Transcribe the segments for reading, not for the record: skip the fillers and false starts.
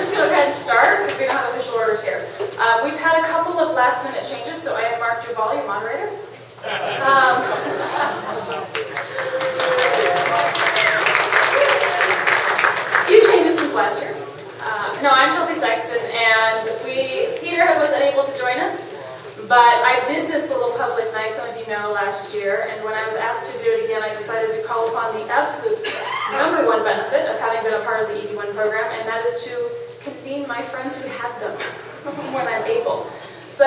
just going to go ahead and start because we don't have official orders here. We've had a couple of last-minute changes, so I have marked your volume moderator. Few changes since last year. No, I'm Chelsea Sexton, and Peter was unable to join us, but I did this little public night, some of you know, last year, and when I was asked to do it again, I decided to call upon the absolute #1 benefit of having been a part of the ED1 program, and that is to convene my friends who had them when I'm able. So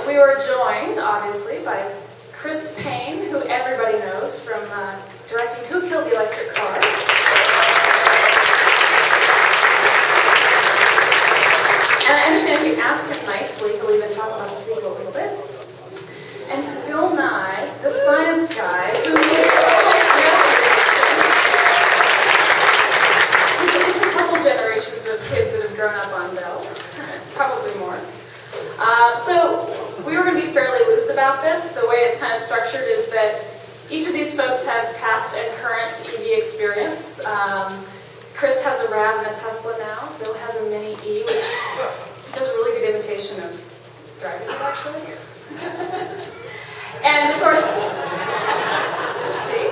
we were joined, obviously, by Chris Paine, who everybody knows from directing Who Killed the Electric Car? And I understand if you ask him nicely, he'll even talk about the sequel a little bit. And Bill Nye, the science guy, who is at least a couple generations of kids that have grown up on Bill. Probably more. So we were going to be fairly loose about this. The way it's kind of structured is that each of these folks have past and current EV experience. Chris has a RAV and a Tesla now. Bill has a Mini E, which does a really good imitation of driving it, actually. And of course, see,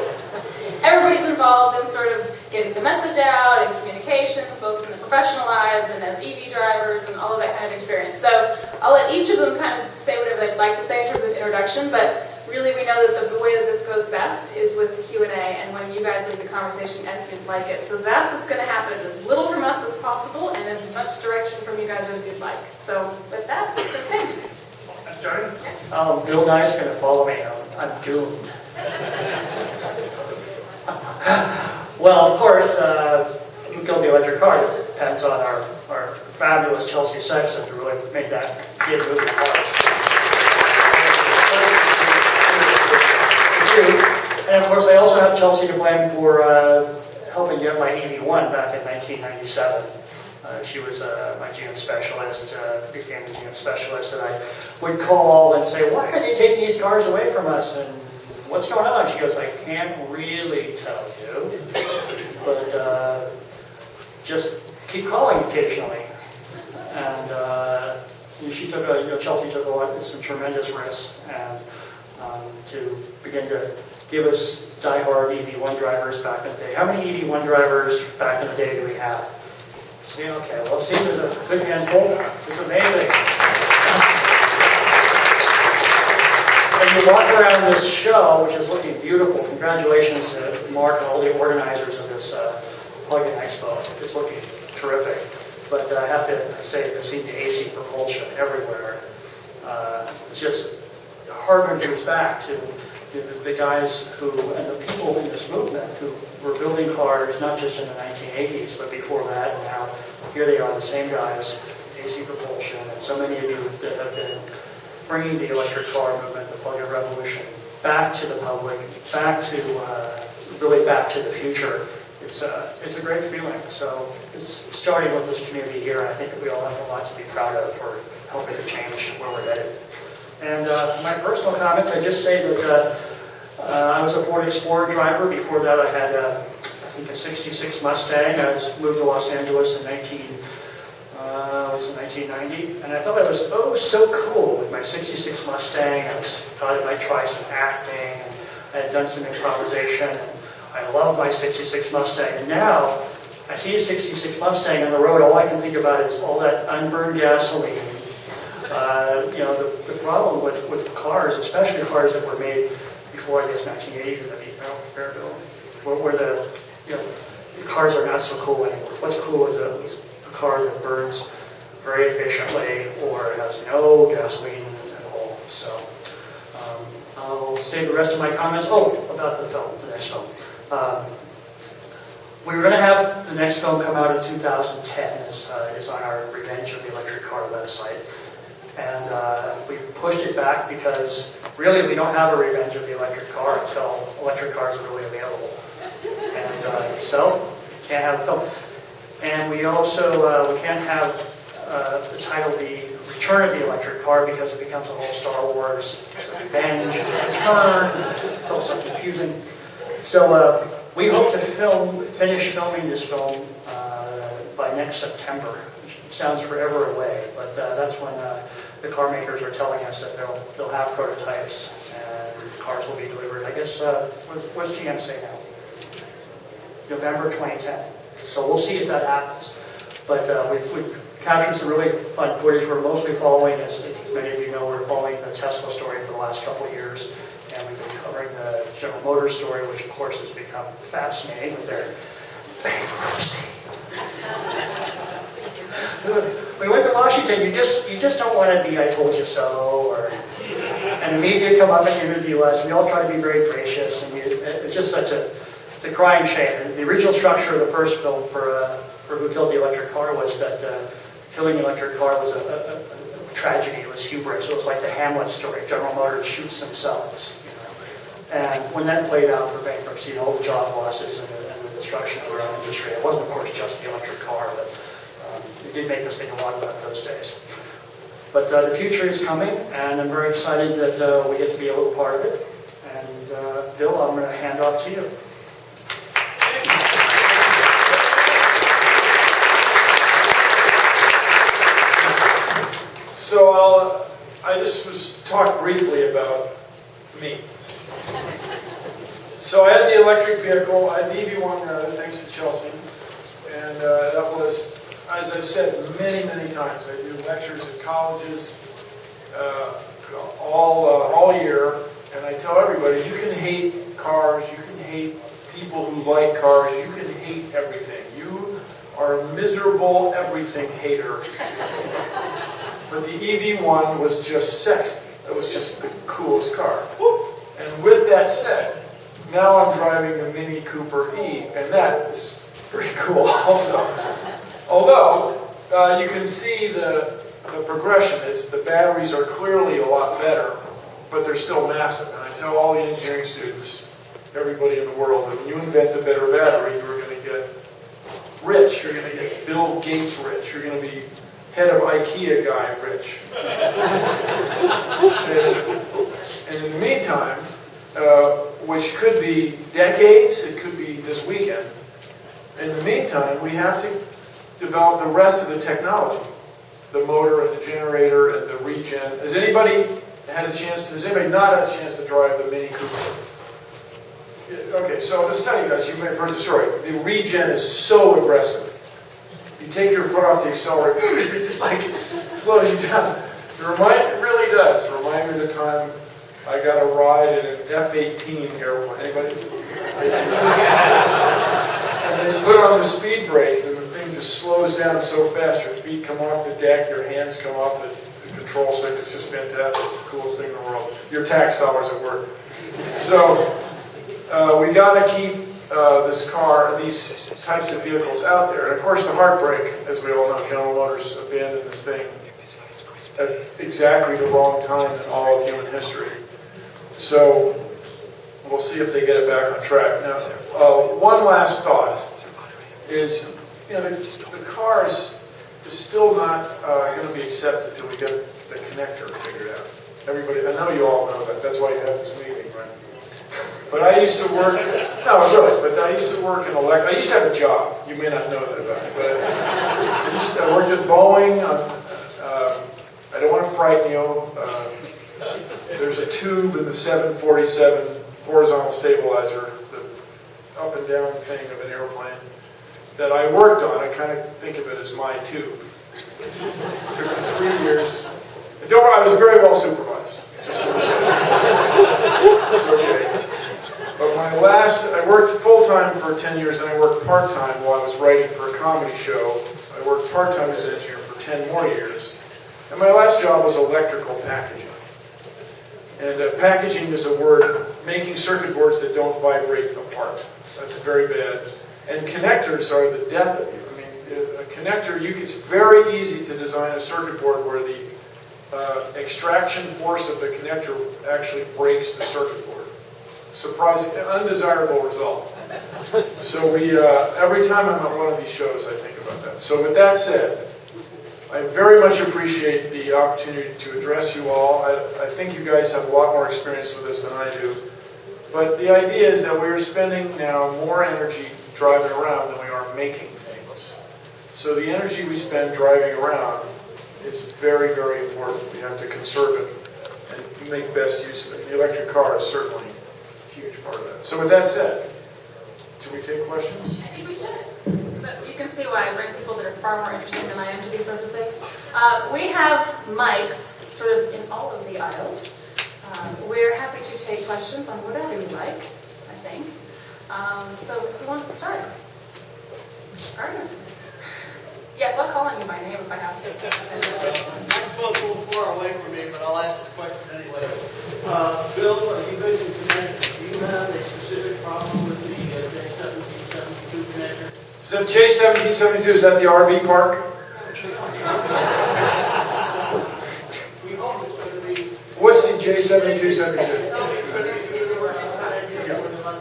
everybody's involved in sort of getting the message out and communications, both in their professional lives and as EV drivers and all of that kind of experience. So I'll let each of them kind of say whatever they'd like to say in terms of introduction, but really we know that the way that this goes best is with Q&A and when you guys lead the conversation as you'd like it. So that's what's going to happen, as little from us as possible and as much direction from you guys as you'd like. So with that, Chris Paine. I'm starting? Yes. Bill Nye's going to follow me. I'm doomed. Well, of course, Who Killed the Electric Car depends on our fabulous Chelsea Sexton to really make that kid move the cars. And of course, I also have Chelsea to blame for helping get my EV1 back in 1997. She was my GM specialist, became the GM specialist, and I would call and say, why are they taking these cars away from us? And what's going on? She goes, I can't really tell you, but just keep calling occasionally. And she took Chelsea took some tremendous risks, and to begin to give us diehard EV1 drivers back in the day. How many EV1 drivers back in the day do we have? See, okay, well, see, there's a good handful. It's amazing. And you walk around this show, which is looking beautiful. Congratulations to Mark and all the organizers of this plug-in expo. It's looking terrific. But I have to say, you see the AC propulsion everywhere. It's just harkens back to the guys who, and the people in this movement who were building cars not just in the 1980s, but before that, and now here they are, the same guys, AC propulsion, and so many of you that have been bringing the electric car movement, the plug-in revolution, back to the public, back to, really back to the future. It's a great feeling. So it's starting with this community here, and I think that we all have a lot to be proud of for helping to change where we're headed. And for my personal comments, I just say that I was a Ford Explorer driver. Before that, I had, I think, a '66 Mustang. I moved to Los Angeles in 1990, and I thought I was so cool with my '66 Mustang. I thought I might try some acting, and I had done some improvisation, and I love my '66 Mustang. And now, I see a '66 Mustang on the road, all I can think about is all that unburned gasoline. The problem with cars, especially cars that were made before, I guess, 1980, that'd be fair, Bill, where the cars are not so cool anymore. What's cool is a car that burns very efficiently or has no gasoline at all. So I'll save the rest of my comments. About the film, the next film. We were going to have the next film come out in 2010. It's on our Revenge of the Electric Car website. And we pushed it back because really we don't have a Revenge of the Electric Car until electric cars are really available. And so, can't have a film. And we also, we can't have the title The Return of the Electric Car because it becomes a whole Star Wars Revenge and Return. It's also confusing. So we hope to finish filming this film by next September. Which sounds forever away, but that's when the car makers are telling us that they'll have prototypes and cars will be delivered. I guess, what's GM say now? November 2010. So we'll see if that happens. But we've captured some really fun footage. We're mostly following, as many of you know, we're following the Tesla story for the last couple of years. And we've been covering the General Motors story, which of course has become fascinating with their bankruptcy. We went to Washington, you just don't want to be I told you so, or and the media come up and interview us. We all try to be very gracious, and it's just it's a crying shame. And the original structure of the first film for Who Killed the Electric Car was that killing the electric car was a tragedy. It was hubris. It was like the Hamlet story. General Motors shoots themselves. And when that played out for bankruptcy, all the job losses and the destruction of their own industry, it wasn't, of course, just the electric car, but it did make us think a lot about those days. But the future is coming, and I'm very excited that we get to be a little part of it. And Bill, I'm going to hand off to you. So I just was talk briefly about me. So I had the electric vehicle, I had the EV1 thanks to Chelsea, and that was, as I've said many, many times, I do lectures at colleges all year, and I tell everybody, you can hate cars, you can hate people who like cars, you can hate everything. You are a miserable everything hater. But the EV1 was just sexy. It was just the coolest car. And with that said, now I'm driving the Mini Cooper E, and that is pretty cool also. Although, you can see the progression is the batteries are clearly a lot better, but they're still massive. And I tell all the engineering students, everybody in the world, that when you invent a better battery, you're going to get rich. You're going to get Bill Gates rich. You're going to be head of IKEA guy rich. And in the meantime, which could be decades, it could be this weekend, in the meantime, we have to develop the rest of the technology. The motor and the generator and the regen. Has anybody has anybody not had a chance to drive the Mini Cooper? Okay, so let's tell you guys, you may have heard the story. The regen is so aggressive. You take your foot off the accelerator, it just like slows you down. It really does remind me of the time I got a ride in an F-18 airplane. Anybody? And they put on the speed brakes, and the thing just slows down so fast. Your feet come off the deck, your hands come off the control stick. It's just fantastic. The coolest thing in the world. Your tax dollars at work. So we got to keep these types of vehicles out there. And of course, the heartbreak, as we all know, General Motors abandoned this thing at exactly the wrong time in all of human history. So we'll see if they get it back on track. Now, one last thought is, the car is still not going to be accepted until we get the connector figured out. Everybody, I know you all know that. That's why you have this meeting, right? But I used to work, no, really, but I used to work in I used to have a job. You may not know that about me, but I worked at Boeing. I don't want to frighten you. There's a tube in the 747 horizontal stabilizer, the up and down thing of an airplane, that I worked on. I kind of think of it as my tube. It took me 3 years. Don't worry, I was very well supervised. Just so you know. It's okay. But I worked full-time for 10 years, and I worked part-time while I was writing for a comedy show. I worked part-time as an engineer for 10 more years. And my last job was electrical packaging. And packaging is a word, making circuit boards that don't vibrate apart. That's very bad. And connectors are the death of you. I mean, a connector, it's very easy to design a circuit board where the extraction force of the connector actually breaks the circuit board. Surprising, undesirable result. So every time I'm on one of these shows, I think about that. So with that said, I very much appreciate the opportunity to address you all. I think you guys have a lot more experience with this than I do. But the idea is that we're spending now more energy driving around than we are making things. So the energy we spend driving around is very, very important. We have to conserve it and make best use of it. The electric car is certainly a huge part of that. So with that said, should we take questions? I think we should. So you can see why I bring people that are far more interesting than I am to these sorts of things. We have mics sort of in all of the aisles. We're happy to take questions on whatever you like, I think. So who wants to start? Gardner. Yes, I'll call on you by name if I have to. Microphone's a little far away from me, but I'll ask the question anyway. Bill, you mentioned connectors. Do you have a specific problem with the J1772 connector? Is that J1772? Is that the RV park? We hope it's going to be... What's the J7272?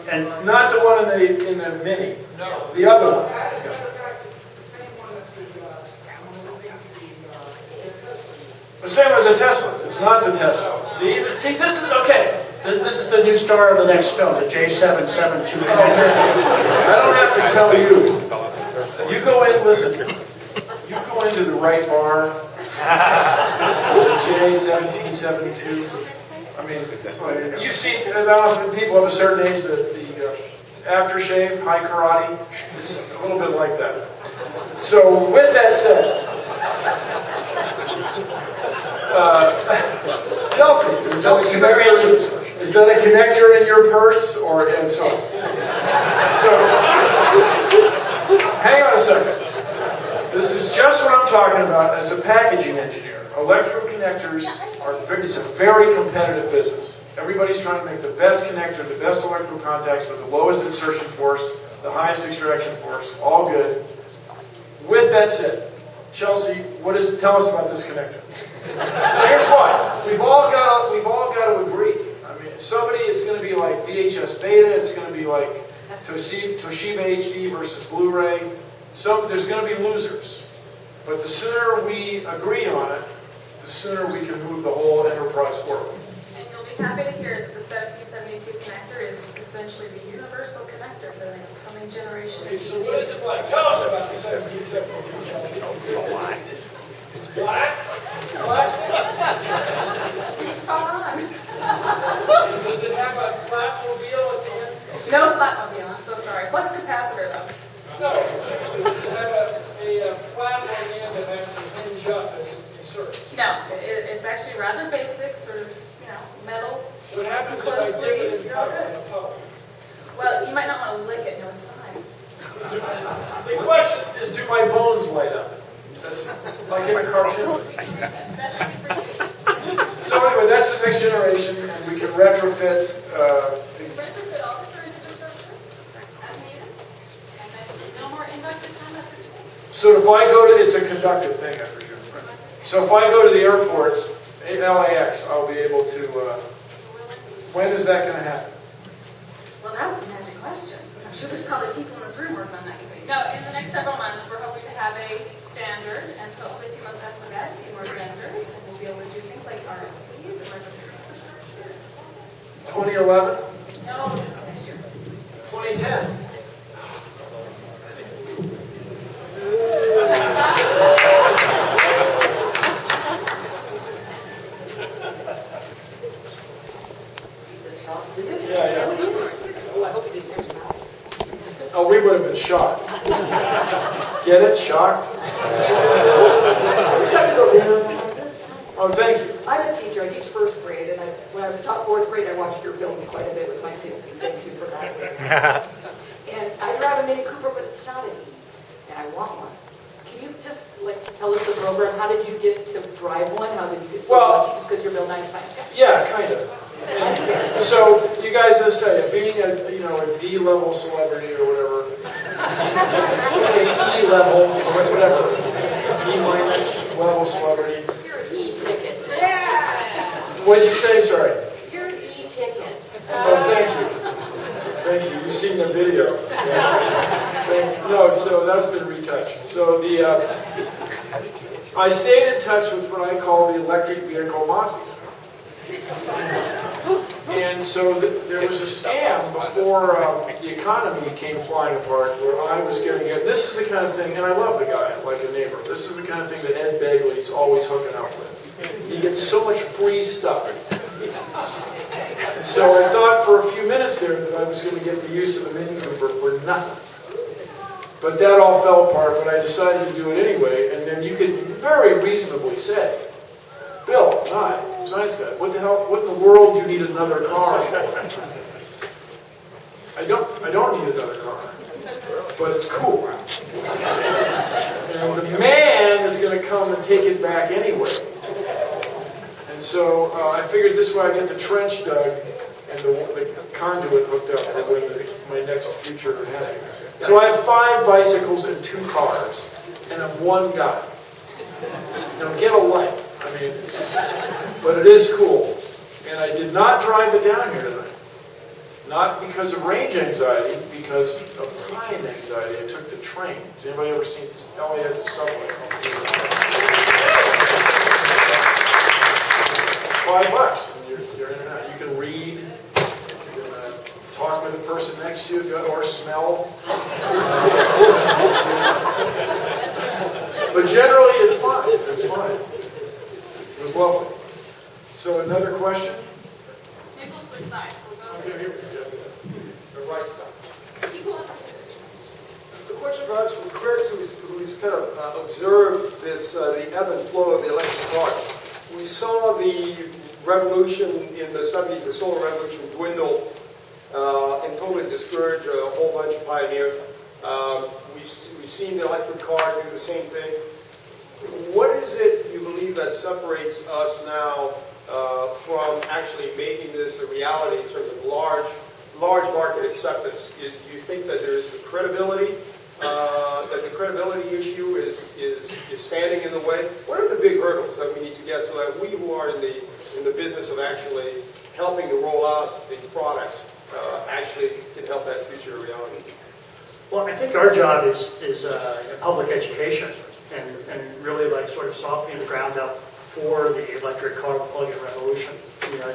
And Not the one in the Mini. No. The other one. The same as the Tesla. It's not the Tesla. see, this is, okay. This is the new star of the next film, the J772. I don't have to tell you. You go in, listen. You go into the right bar. It's a J1772. I mean, it's like, you've seen, I don't know if people of a certain age, the aftershave, high karate, it's a little bit like that. So with that said, Chelsea, is that a connector in your purse or and so? So, hang on a second. This is just what I'm talking about as a packaging engineer. Electrical connectors it's a very competitive business. Everybody's trying to make the best connector, the best electrical contacts with the lowest insertion force, the highest extraction force, all good. With that said, Chelsea, tell us about this connector. Here's why. We've all got to agree. I mean, it's going to be like VHS Beta. It's going to be like Toshiba HD versus Blu-ray. There's going to be losers. But the sooner we agree on it, the sooner we can move the whole enterprise forward. And you'll be happy to hear that the 1772 connector is essentially the universal connector for the next coming generation. Okay, so what is it like? Tell us about the 1772, Chelsea. It's black? It's plastic? You're spot on. Does it have a flat mobile at the end? No flatmobile, I'm so sorry. Flux capacitor though. No, seriously, does it have a flat on the end that has to hinge up as it inserts? No, it's actually rather basic, sort of, metal. What happens if I Close dip it sleeve, in you're all powder? good. Well, you might not want to lick it. No, it's fine. The question is, do my bones light up? That's like in a cartoon. Especially for you. So anyway, that's the next generation, and we can retrofit things. Retrofit all the current infrastructure as needed. And then no more inductive conductor. So if I go to, it's a conductive thing, I presume, right? So if I go to the airport, LAX, I'll be able to, when is that going to happen? Well, that's the magic question. I'm sure there's probably people in this room working on that. No, in the next several months, we're hoping to have a standard, and hopefully a few months after that, a few more vendors, and we'll be able to do things like RFPs and retrofit infrastructure. 2011? No, it's next year. 2010? Yeah. Oh, I hope you didn't mention that. Oh, we would have been shocked. Get it? Shocked? Oh, thank you. I'm a teacher. I teach first grade, and when I taught fourth grade, I watched your films quite a bit with my kids, and thank you for that. And I drive a Mini Cooper, but it's not an E, and I want one. Can you just tell us the program? How did you get to drive one? How did you get so lucky just because you're Bill Nye science guy? Yeah, kind of. So you guys just say, being a D-level celebrity or whatever, E-level, whatever, E- level celebrity. You're an E-ticket. Yeah! What'd you say? Sorry. You're an E-ticket. Oh, thank you. Thank you. You've seen the video. Thank you. No, so that's been retouched. So I stayed in touch with what I call the electric vehicle mafia. And so there was a scam before the economy came flying apart where I was going to get, this is the kind of thing, and I love the guy like a neighbor, this is the kind of thing that Ed Begley's always hooking up with. He gets so much free stuff. And so I thought for a few minutes there that I was going to get the use of the Mini Cooper for nothing. But that all fell apart, but I decided to do it anyway, and then you could very reasonably say, Bill Nye, science guy, what in the world do you need another car for? I don't need another car, but it's cool. And the man is going to come and take it back anyway. And so I figured this way I get the trench dug and the conduit hooked up for when my next future happens. So I have 5 bicycles and 2 cars, and I'm one guy. Now get a life. I mean, it's just, but it is cool. And I did not drive it down here tonight. Not because of range anxiety, because of time anxiety. I took the train. Has anybody ever seen this? LA has a subway. $5, and you're in and out. You can read, you can talk with the person next to you, or smell. But generally, it's fine. It's fine. It was lovely. So another question? Maybe we'll switch sides. Okay, here we go. The right side. Equal opportunity. The question perhaps from Chris, who's kind of observed this, the ebb and flow of the electric car. We saw the revolution in the 70s, the solar revolution dwindle and totally discourage a whole bunch of pioneers. We've seen the electric car do the same thing. What is it you believe that separates us now from actually making this a reality in terms of large market acceptance? Do you think that there is a credibility, that the credibility issue is standing in the way? What are the big hurdles that we need to get so that we who are in the business of actually helping to roll out these products actually can help that future a reality? Well, I think our job is public education and really like sort of softening the ground up for the electric car plug-in revolution. You know,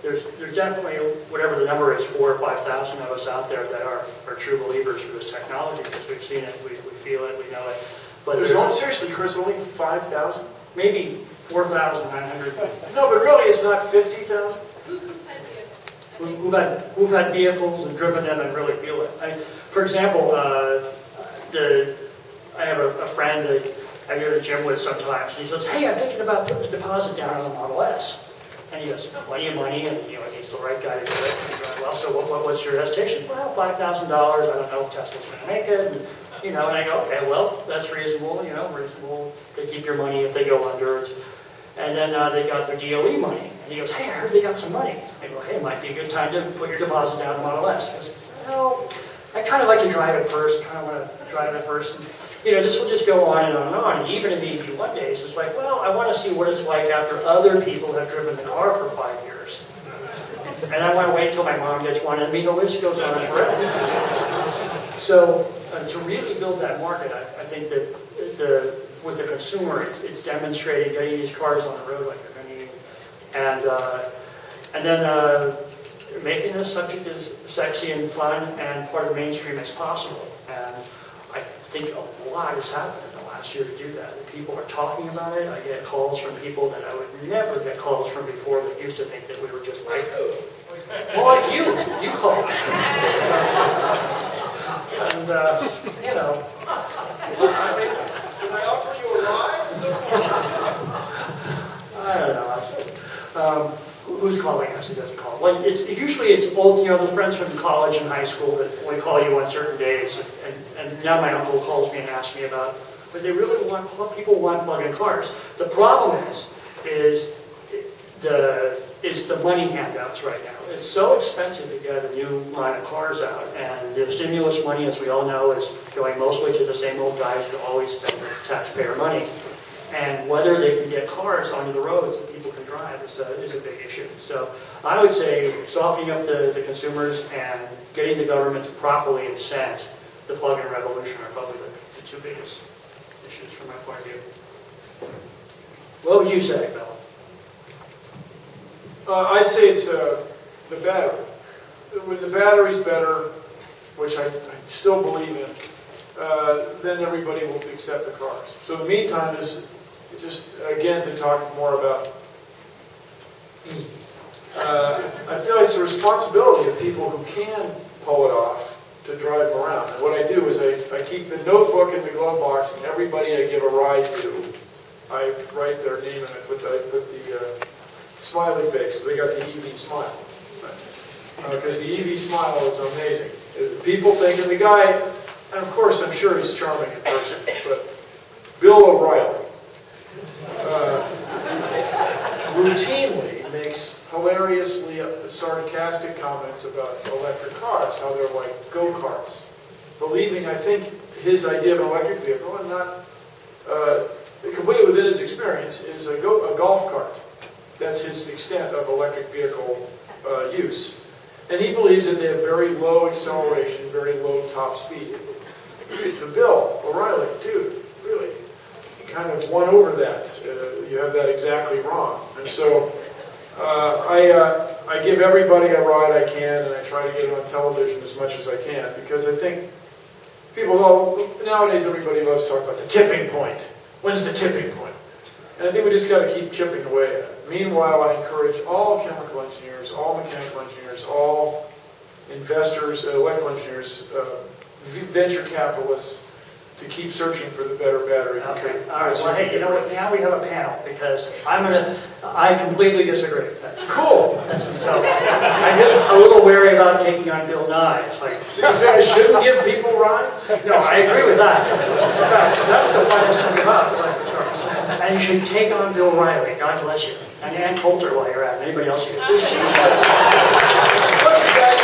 there's definitely, whatever the number is, 4,000 or 5,000 of us out there that are true believers for this technology because we've seen it, we feel it, we know it. But There's only, seriously, Chris, only 5,000? maybe 4,900 No, but really, it's not 50,000? who've had vehicles and driven them and really feel it. For example, I have a friend that I go to the gym with sometimes, and he says, "Hey, I'm thinking about putting a deposit down on the Model S." And he has plenty of money, and he's the right guy to do it. And he's like, "Well, so what's your hesitation?" "Well, $5,000. I don't know if Tesla's going to make it." And I go, "Okay, well, that's reasonable. Reasonable. They keep your money if they go under." And then they got their DOE money. And he goes, "Hey, I heard they got some money." I go, "Hey, it might be a good time to put your deposit down on the Model S." He goes, "Well, I kind of like to drive it first. Kind of want to drive it first." And, this will just go on and on and on. And even in the one day, it's like, well, I want to see what it's like after other people have driven the car for 5 years. And I want to wait until my mom gets one. And the list goes on forever. So to really build that market, I think that with the consumer, it's demonstrating getting these cars on the road like they're going to need. And then making this subject as sexy and fun and part of the mainstream as possible. And I think a lot has happened in the last year to do that. People are talking about it. I get calls from people that I would never get calls from before that used to think that we were just like, well, like you call. And, I think, Can I offer you a ride? I don't know. Who's calling us? Who doesn't call? Well, usually it's old, those friends from college and high school that only call you on certain days. And now my uncle calls me and asks me about, but they really people want plug-in cars. The problem is the money handouts right now. It's so expensive to get a new line of cars out, and the stimulus money, as we all know, is going mostly to the same old guys who always spend taxpayer money. And whether they can get cars onto the roads that people can drive is a big issue. So I would say softening up the consumers and getting the government to properly incent the plug-in revolution are probably the two biggest issues from my point of view. What would you say, Bill? I'd say it's the battery. When the battery's better, which I still believe in, then everybody will accept the cars. So the meantime is just, again, to talk more about I feel it's a responsibility of people who can pull it off to drive them around. And what I do is I keep the notebook in the glove box, and everybody I give a ride to, I write their name and I put the smiley face, so they got the EV smile. Because the EV smile is amazing. People think, and the guy, and of course I'm sure he's charming in person, but Bill O'Reilly routinely makes hilariously sarcastic comments about electric cars, how they're like go-karts. Believing, I think, his idea of an electric vehicle, and not completely within his experience, is a golf cart. That's his extent of electric vehicle use. And he believes that they have very low acceleration, very low top speed. The Bill O'Reilly, dude, really kind of won over that. You have that exactly wrong. And so I give everybody a ride I can, and I try to get it on television as much as I can, because I think people nowadays everybody loves to talk about the tipping point. When's the tipping point? And I think we just got to keep chipping away at it. Meanwhile, I encourage all chemical engineers, all mechanical engineers, all investors, electrical engineers, venture capitalists, to keep searching for the better battery. Okay. All right. Well, hey, you know what? Now we have a panel, because I completely disagree. Cool. So I'm just a little wary about taking on Bill Nye. It's like, So you say I shouldn't give people rides? no, I agree with that. In fact, that's the funnest thing about electric cars. And you should take on Bill Riley. God bless you. And Ann Coulter while you're at it. Anybody else here? Look, you guys,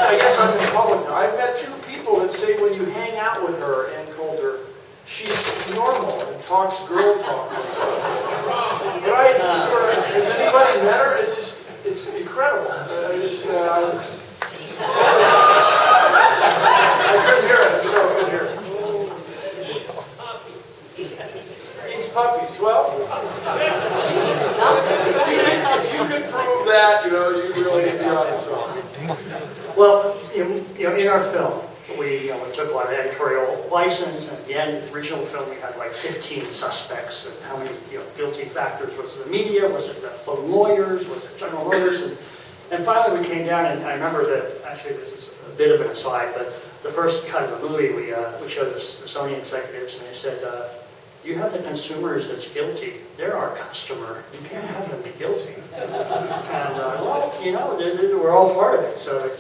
I guess I'm in public now. I've met two people that say when you hang out with her, Ann Coulter, she's normal and talks girl talk and stuff. But I just sort of, has anybody met her? It's incredible. I couldn't hear it. I'm sorry, I couldn't hear it. Eats puppies. Well, if you could prove that, you really be on the song. Well, in our film, we took a lot of editorial license, and at the end, the original film, we had like 15 suspects, and how many guilty factors. Was it the media? Was it the phone lawyers? Was it General Motors? And finally we came down, and I remember that, actually this is a bit of an aside, but the first cut of the movie, we showed the Sony executives, and they said, you have the consumers that's guilty. They're our customer. You can't have them be guilty. And, well, we're all part of it. So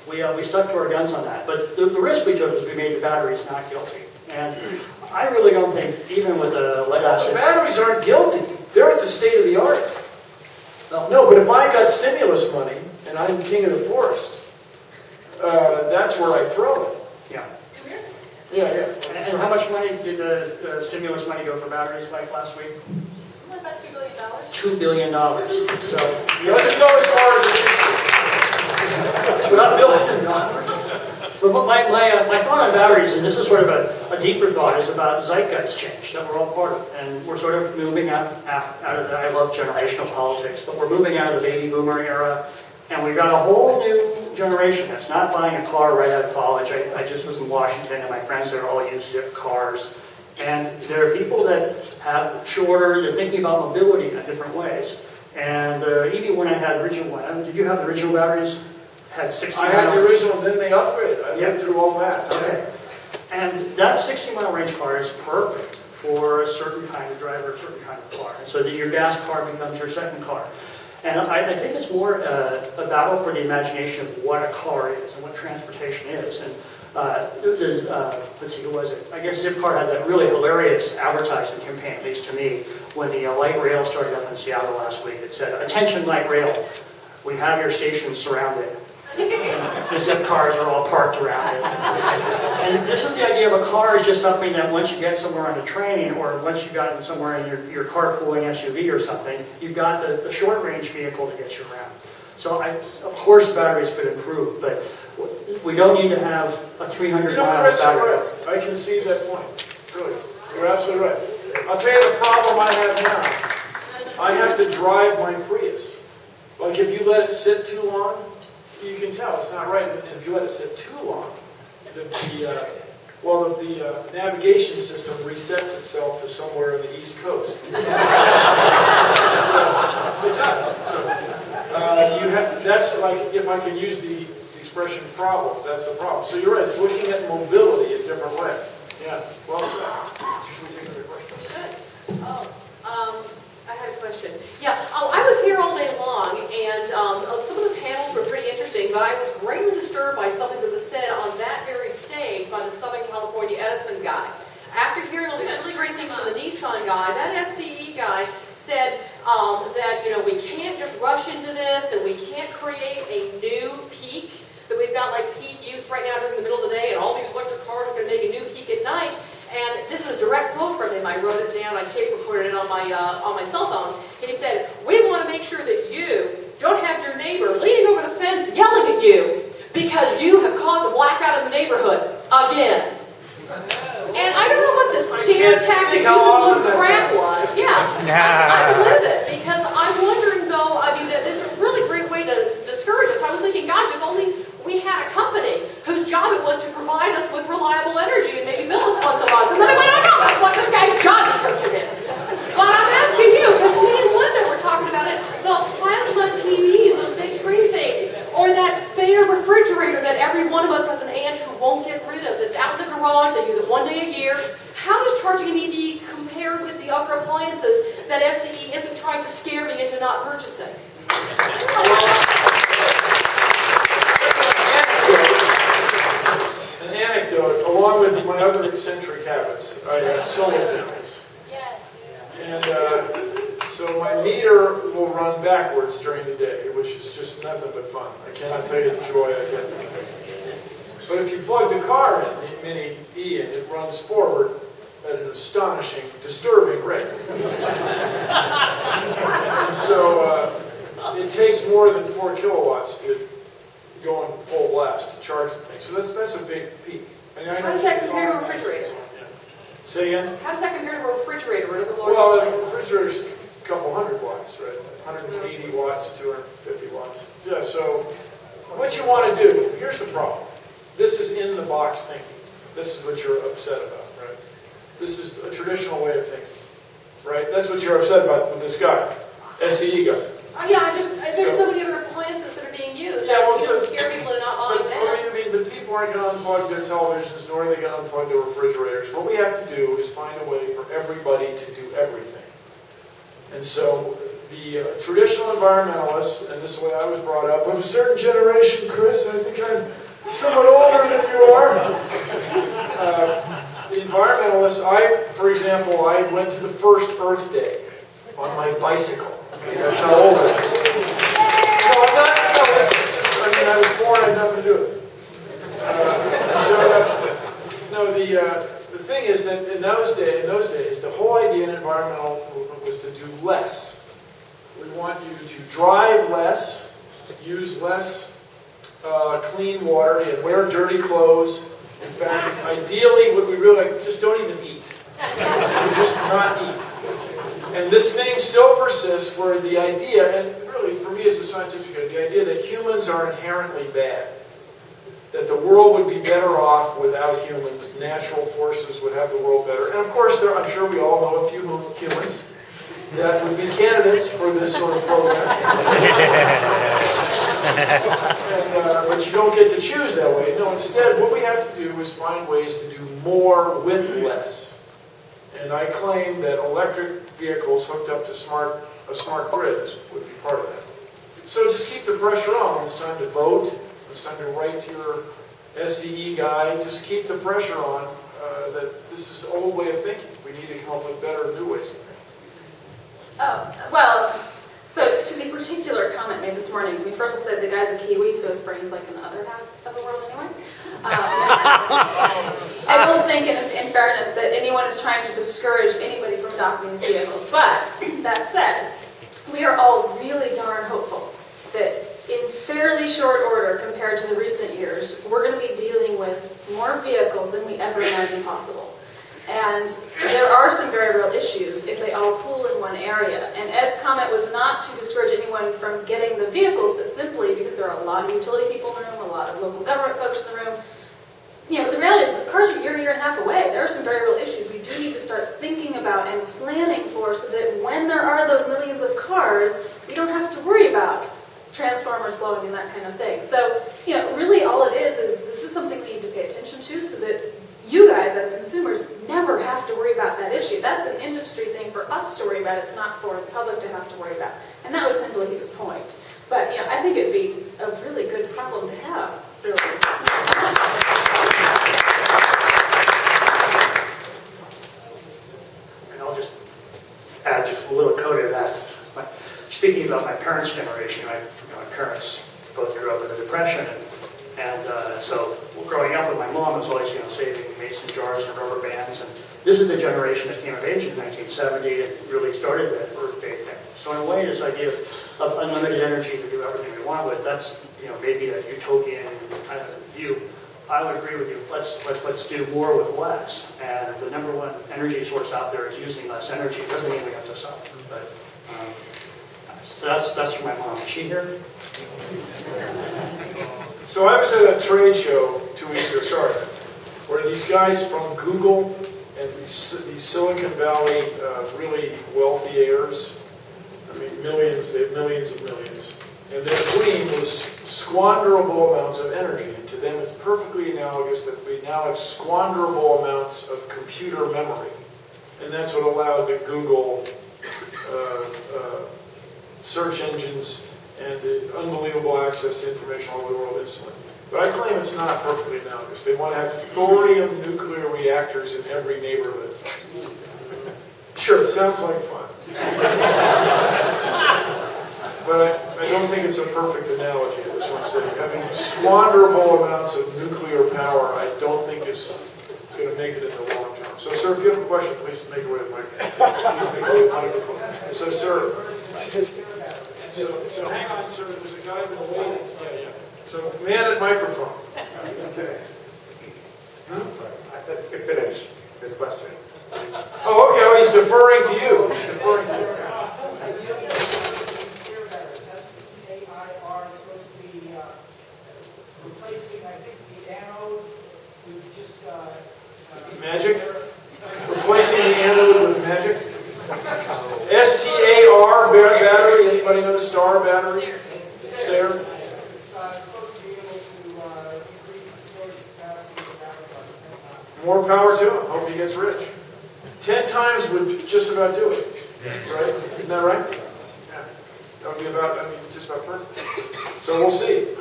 we stuck to our guns on that. But the risk we took was we made the batteries not guilty. And I really don't think, even with a lead acid... The batteries aren't guilty. They're at the state of the art. No, but if I got stimulus money, and I'm king of the forest, that's where I throw it. Yeah. Yeah. And how much money did the stimulus money go for batteries like last week? About $2 billion. $2 billion. So It doesn't go as far as it used to. it's not $1 billion. But my thought on batteries, and this is sort of a deeper thought, is about zeitgeist change that we're all part of. And we're sort of moving out of the, I love generational politics, but we're moving out of the baby boomer era. And we've got a whole new generation that's not buying a car right out of college. I just was in Washington, and my friends there all use zip cars. And there are people that have shorter, they're thinking about mobility in different ways. And even when I had the original one, did you have the original batteries? Had 60 I had the original, then they upgraded. I went through all that. Okay. And that 60-mile range car is perfect for a certain kind of driver, a certain kind of car. So that your gas car becomes your second car. And I think it's more a battle for the imagination of what a car is and what transportation is. And let's see, who was it? I guess Zipcar had that really hilarious advertising campaign, at least to me, when the light rail started up in Seattle last week. It said, "Attention light rail, we have your station surrounded." The zip cars are all parked around it. And this is the idea of a car is just something that once you get somewhere on a train, or once you got somewhere in your carpooling SUV or something, you've got the short-range vehicle to get you around. So of course batteries could improve, but we don't need to have a 300-mile Chris, battery. you're right. I can see that point. Really. You're absolutely right. I'll tell you the problem I have now. I have to drive my Prius. Like if you let it sit too long, you can tell it's not right. And if you let it sit too long, the navigation system resets itself to somewhere in the East Coast. So, it does. So, that's like, if I can use the expression problem, that's the problem. So you're right, it's looking at mobility a different way. Yeah, well said. Should we take another question? I had a question. Yeah, I was here all day long, and some of the panels were pretty interesting, but I was greatly disturbed by something that was said on that very stage by the Southern California Edison guy. After hearing all these really great things from the Nissan guy, that SCE guy said that, we can't just rush into this, and we can't create a new peak, that we've got like peak use right now during the middle of the day, and all these electric cars are going to make a new peak at night. And this is a direct quote from him. I wrote it down. I tape recorded it on my cell phone. And he said, "We want to make sure that you don't have your neighbor leaning over the fence yelling at you because you have caused a blackout in the neighborhood again." And I don't know what the scare tactic people blue crap was. Yeah, I live it because I'm wondering though. I mean, this is a really great way to discourage us. I was thinking, gosh, if only we had a company whose job it was to provide us with reliable energy and maybe bill us once a month. And then I went, oh no, that's what this guy's job description is. But I'm asking you, because me and Linda were talking about it, the plasma TVs, those big screen things, or that spare refrigerator that every one of us has an aunt who won't get rid of, that's out in the garage, they use it one day a year. How does charging an EV compare with the other appliances that SCE isn't trying to scare me into not purchasing? An anecdote, along with my other eccentric habits, I have solar panels. And so my meter will run backwards during the day, which is just nothing but fun. I cannot tell you the joy I get from it. But if you plug the car in, the Mini E, and it runs forward at an astonishing, disturbing rate. And so it takes more than 4 kilowatts to go in full blast to charge the thing. So that's a big peak. I mean, How does that compare to a refrigerator? Say again? How does that compare to a refrigerator or another large Well, the appliance? refrigerator's a couple hundred watts, right? 180 watts, 250 watts. Yeah, so what you want to do, here's the problem. This is in the box thinking. This is what you're upset about, right? This is a traditional way of thinking, right? That's what you're upset about with this guy, SCE guy. Oh, yeah, there's so many other appliances that are being used. Yeah, well, that so, scare people into not buying them. but people aren't going to unplug their televisions, nor are they going to unplug their refrigerators. What we have to do is find a way for everybody to do everything. And so the traditional environmentalists, and this is the way I was brought up, of a certain generation, Chris, I think I'm somewhat older than you are. The environmentalists, for example, I went to the first Earth Day on my bicycle. Okay, that's how old I am. No, I'm not, no, this is just, I mean, I was born, I had nothing to do with it. The thing is that in those days, the whole idea in environmental movement was to do less. We want you to drive less, use less clean water, and wear dirty clothes. In fact, ideally, what we really like, just don't even eat. Just not eat. And this thing still persists where the idea, and really for me as a scientific guy, the idea that humans are inherently bad. That the world would be better off without humans, natural forces would have the world better. And of course, I'm sure we all know a few humans that would be candidates for this sort of program. But you don't get to choose that way. No, instead, what we have to do is find ways to do more with less. And I claim that electric vehicles hooked up to a smart grid would be part of that. So just keep the pressure on when it's time to vote. It's time to write to your SCE guy. Just keep the pressure on that this is the old way of thinking. We need to come up with better, new ways to think. Well, so to the particular comment made this morning, first I'll say the guy's a Kiwi, so his brain's like in the other half of the world anyway. I don't think, in fairness, that anyone is trying to discourage anybody from adopting these vehicles. But that said, we are all really darn hopeful that in fairly short order compared to the recent years, we're going to be dealing with more vehicles than we ever imagined possible. And there are some very real issues if they all pool in one one area. And Ed's comment was not to discourage anyone from getting the vehicles, but simply because there are a lot of utility people in the room, a lot of local government folks in the room. You know, the reality is the cars are a year and a half away. There are some very real issues we do need to start thinking about and planning for, so that when there are those millions of cars, we don't have to worry about transformers blowing and that kind of thing. So, you know, really all it is this is something we need to pay attention to, so that you guys as consumers never have to worry about that issue. That's an industry thing for us to worry about. It's not for the public to have to worry about. And that was simply his point. But, you know, I think it'd be a really good problem to have, really. And I'll just add just a little coat of that. Speaking about my parents' generation, my parents both grew up in the Depression, and so growing up with my mom was always, saving mason jars and rubber bands, and this is the generation that came of age in 1970 and really started that Earth Day thing. So in a way, this idea of unlimited energy to do everything we want with, that's maybe a utopian kind of view. I would agree with you. Let's do more with less. And the number one energy source out there is using less energy. It doesn't mean we have to stop. But so that's from my mom. Is she here? So I was at a trade show 2 weeks ago, where these guys from Google and these Silicon Valley really wealthy heirs, I mean millions, they have millions and millions, and their dream was squanderable amounts of energy. And to them it's perfectly analogous that we now have squanderable amounts of computer memory. And that's what allowed the Google search engines and unbelievable access to information all over the world instantly. But I claim it's not perfectly analogous. They want to have thorium nuclear reactors in every neighborhood. Sure, it sounds like fun. But I don't think it's a perfect analogy. I just want to say, having squanderable amounts of nuclear power, I don't think is going to make it in the long term. So, sir, if you have a question, please make it with the microphone. So, sir. So hang on, sir. There's a guy been waiting. Yeah. So, man at microphone. Okay. I said you could finish this question. Oh, okay. Oh, he's deferring to you. He's deferring to you. It's supposed to be replacing, I think, the anode with just Magic? Replacing the anode with magic? STAR battery. Anybody know the STAR battery? STAR? It's supposed to be able to increase the storage capacity of the battery. More power to him. Hope he gets rich. 10 times would just about do it. Right? Isn't that right? Yeah. That would be just about perfect. So we'll see.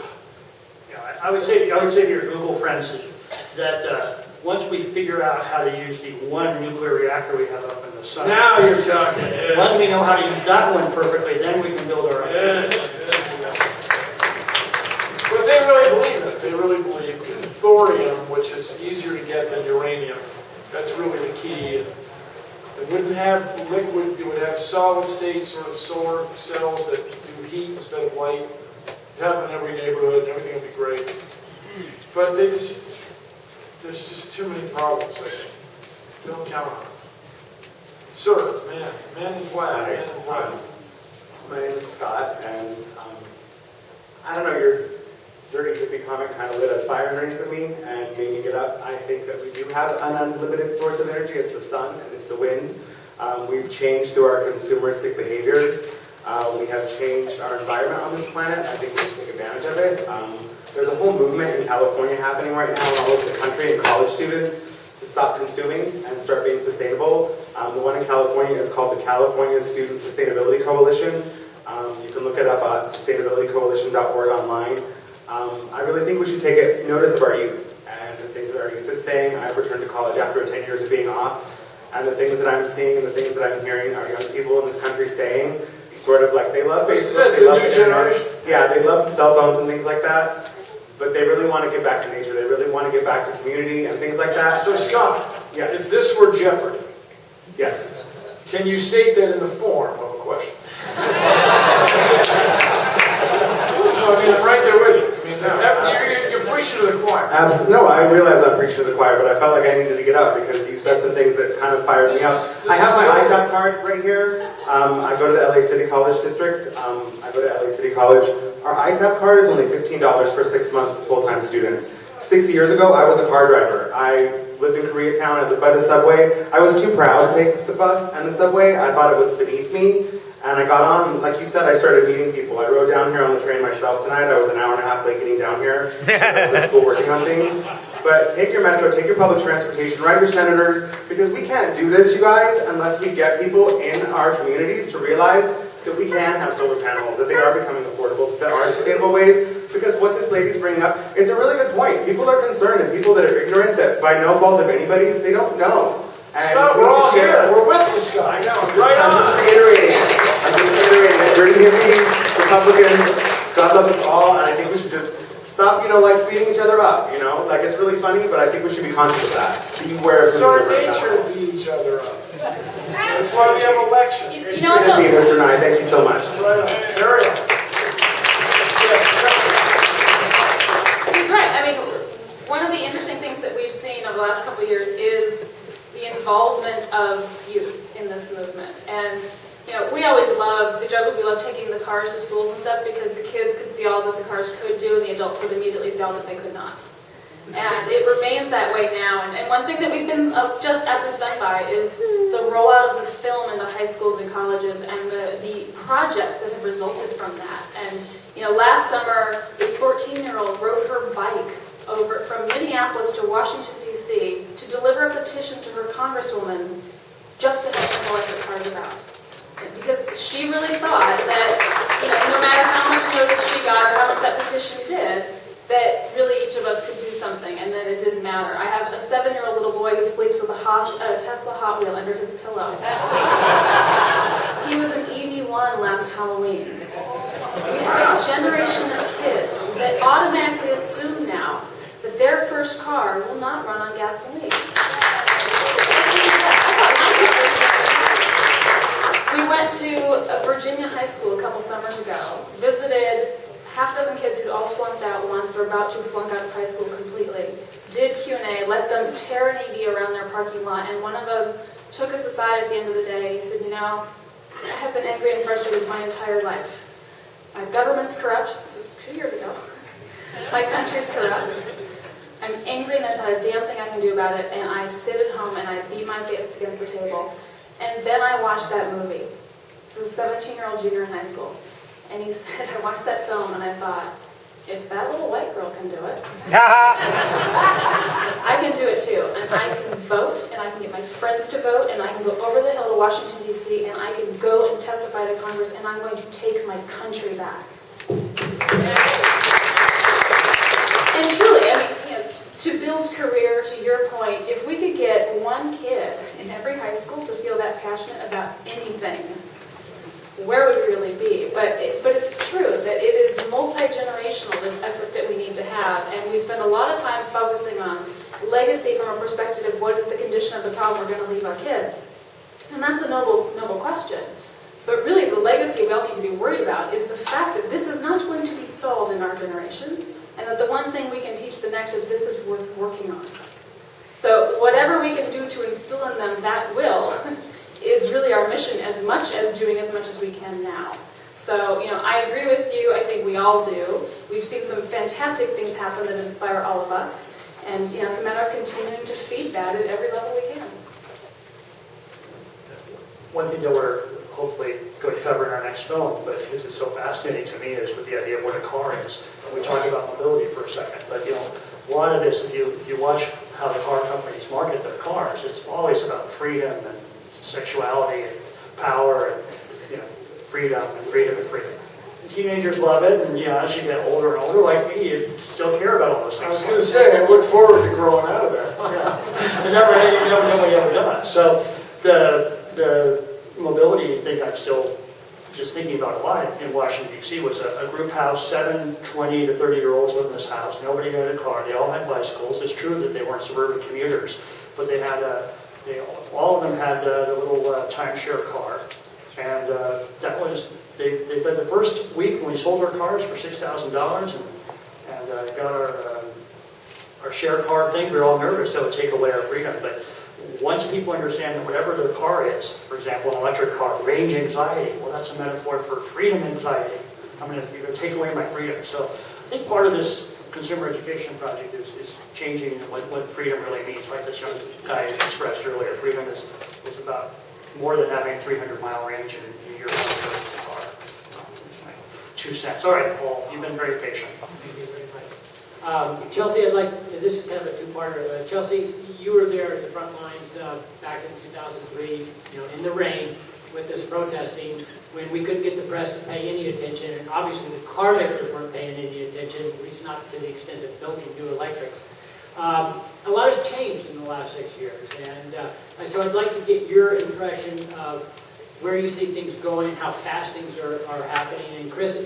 Yeah, I would say to your Google friends that once we figure out how to use the one nuclear reactor we have up in the sun. Now you're talking. Yes. Once we know how to use that one perfectly, then we can build our own. Yes. But they really believe it. They really believe in thorium, which is easier to get than uranium. That's really the key. It wouldn't have liquid, it would have solid state sort of solar cells that do heat instead of light. It'd have in every neighborhood and everything would be great. But there's just too many problems there. Don't count on it. Sir, man in black, man in black. My name is Scott, and I don't know, your dirty hippie comment kind of lit a fire underneath of me and made me get up. I think that we do have an unlimited source of energy. It's the sun and it's the wind. We've changed through our consumeristic behaviors. We have changed our environment on this planet. I think we should take advantage of it. There's a whole movement in California happening right now and all over the country and college students to stop consuming and start being sustainable. The one in California is called the California Student Sustainability Coalition. You can look it up at sustainabilitycoalition.org online. I really think we should take notice of our youth and the things that our youth is saying. I've returned to college after 10 years of being off, and the things that I'm seeing and the things that I'm hearing our young people in this country saying, sort of like they love Facebook, It's a new generation. Yeah, they love cell phones and things like that, but they really want to get back to nature. They really want to get back to community and things like that. So Scott, yes. If this were Jeopardy, Yes. can you state that in the form of a question? No, I mean, I'm right there with you. I mean, you're preaching to the choir. No, I realize I'm preaching to the choir, but I felt like I needed to get up because you said some things that kind of fired me up. I have my ITAP card right here. I go to the LA City College District. I go to LA City College. Our ITAP card is only $15 for 6 months for full-time students. 6 years ago, I was a car driver. I lived in Koreatown. I lived by the subway. I was too proud to take the bus and the subway. I thought it was beneath me. And I got on, like you said, I started meeting people. I rode down here on the train myself tonight. I was an hour and a half late getting down here. I was at school working on things. But take your metro, take your public transportation, write your senators, because we can't do this, you guys, unless we get people in our communities to realize that we can have solar panels, that they are becoming affordable, that there are sustainable ways. Because what this lady's bringing up, it's a really good point. People are concerned, and people that are ignorant, that by no fault of anybody's, they don't know. And Scott, we we're all share here. that. We're with you, Scott. I know. I'm just reiterating that dirty hippies, Republicans, God love us all, and I think we should just stop, like beating each other up, Like it's really funny, but I think we should be conscious of that. Be aware of It's our nature to beat each other up. That's why we have elections. You know what, though? Mr. Nye, thank you so much. Right on. Carry on. Yes. He's right. I mean, one of the interesting things that we've seen over the last couple of years is the involvement of youth in this movement. And, we always loved, the joke was we loved taking the cars to schools and stuff because the kids could see all that the cars could do and the adults would immediately see all that they could not. And it remains that way now. And one thing that we've been just absolutely stunned by is the rollout of the film into high schools and colleges and the projects that have resulted from that. And, last summer, a 14-year-old rode her bike over from Minneapolis to Washington, D.C. to deliver a petition to her congresswoman just to help them electric cars about. Because she really thought that, no matter how much notice she got or how much that petition did, that really each of us could do something, and that it didn't matter. I have a 7-year-old little boy who sleeps with a Tesla Hot Wheel under his pillow. He was an EV1 last Halloween. We have a generation of kids that automatically assume now that their first car will not run on gasoline. We went to a Virginia high school a couple summers ago, visited half a dozen kids who all flunked out once or about to flunk out of high school completely, did Q&A, let them tear an EV around their parking lot, and one of them took us aside at the end of the day. He said, I have been angry and frustrated my entire life. My government's corrupt. This is 2 years ago. My country's corrupt. I'm angry and there's not a damn thing I can do about it, and I sit at home and I beat my fist against the table. And then I watched that movie. This is a 17-year-old junior in high school. And he said, I watched that film and I thought, if that little white girl can do it, I can do it too. And I can vote, and I can get my friends to vote, and I can go over the hill to Washington, D.C., and I can go and testify to Congress, and I'm going to take my country back. And truly, to Bill's career, to your point, if we could get one kid in every high school to feel that passionate about anything, where would we really be? But it's true that it is multi-generational, this effort that we need to have, and we spend a lot of time focusing on legacy from a perspective of what is the condition of the problem we're going to leave our kids. And that's a noble question. But really, the legacy we all need to be worried about is the fact that this is not going to be solved in our generation, and that the one thing we can teach the next is this is worth working on. So whatever we can do to instill in them that will is really our mission, as much as doing as much as we can now. So, I agree with you. I think we all do. We've seen some fantastic things happen that inspire all of us. And, it's a matter of continuing to feed that at every level we can. One thing that we're hopefully going to cover in our next film, but this is so fascinating to me, is with the idea of what a car is. And we talked about mobility for a second, but a lot of this, if you watch how the car companies market their cars, it's always about freedom and sexuality and power and freedom and freedom and freedom. And teenagers love it, and as you get older and older, like me, you still care about all those things. I was going to say, I look forward to growing out of that. Yeah, you never know what you ever done. So the mobility thing I'm still just thinking about a lot in Washington, D.C. was a group house, 7 20 to 30-year-olds lived in this house. Nobody had a car. They all had bicycles. It's true that they weren't suburban commuters, but they had all of them had the little timeshare car. And that was, they said the first week when we sold our cars for $6,000 and got our our shared car thing, we're all nervous that would take away our freedom. But once people understand that whatever their car is, for example, an electric car, range anxiety, well, that's a metaphor for freedom anxiety. You're going to take away my freedom. So I think part of this consumer education project is changing what freedom really means. Like this young guy expressed earlier, freedom is about more than having a 300-mile range in your car. That's my 2 cents. All right, Paul, you've been very patient. Thank you very much. Chelsea, I'd like, this is kind of a two-parter. Chelsea, you were there at the front lines back in 2003, in the rain with this protesting when we couldn't get the press to pay any attention, and obviously the car makers weren't paying any attention, at least not to the extent of building new electrics. A lot has changed in the last 6 years, and so I'd like to get your impression of where you see things going, how fast things are happening. And Chris,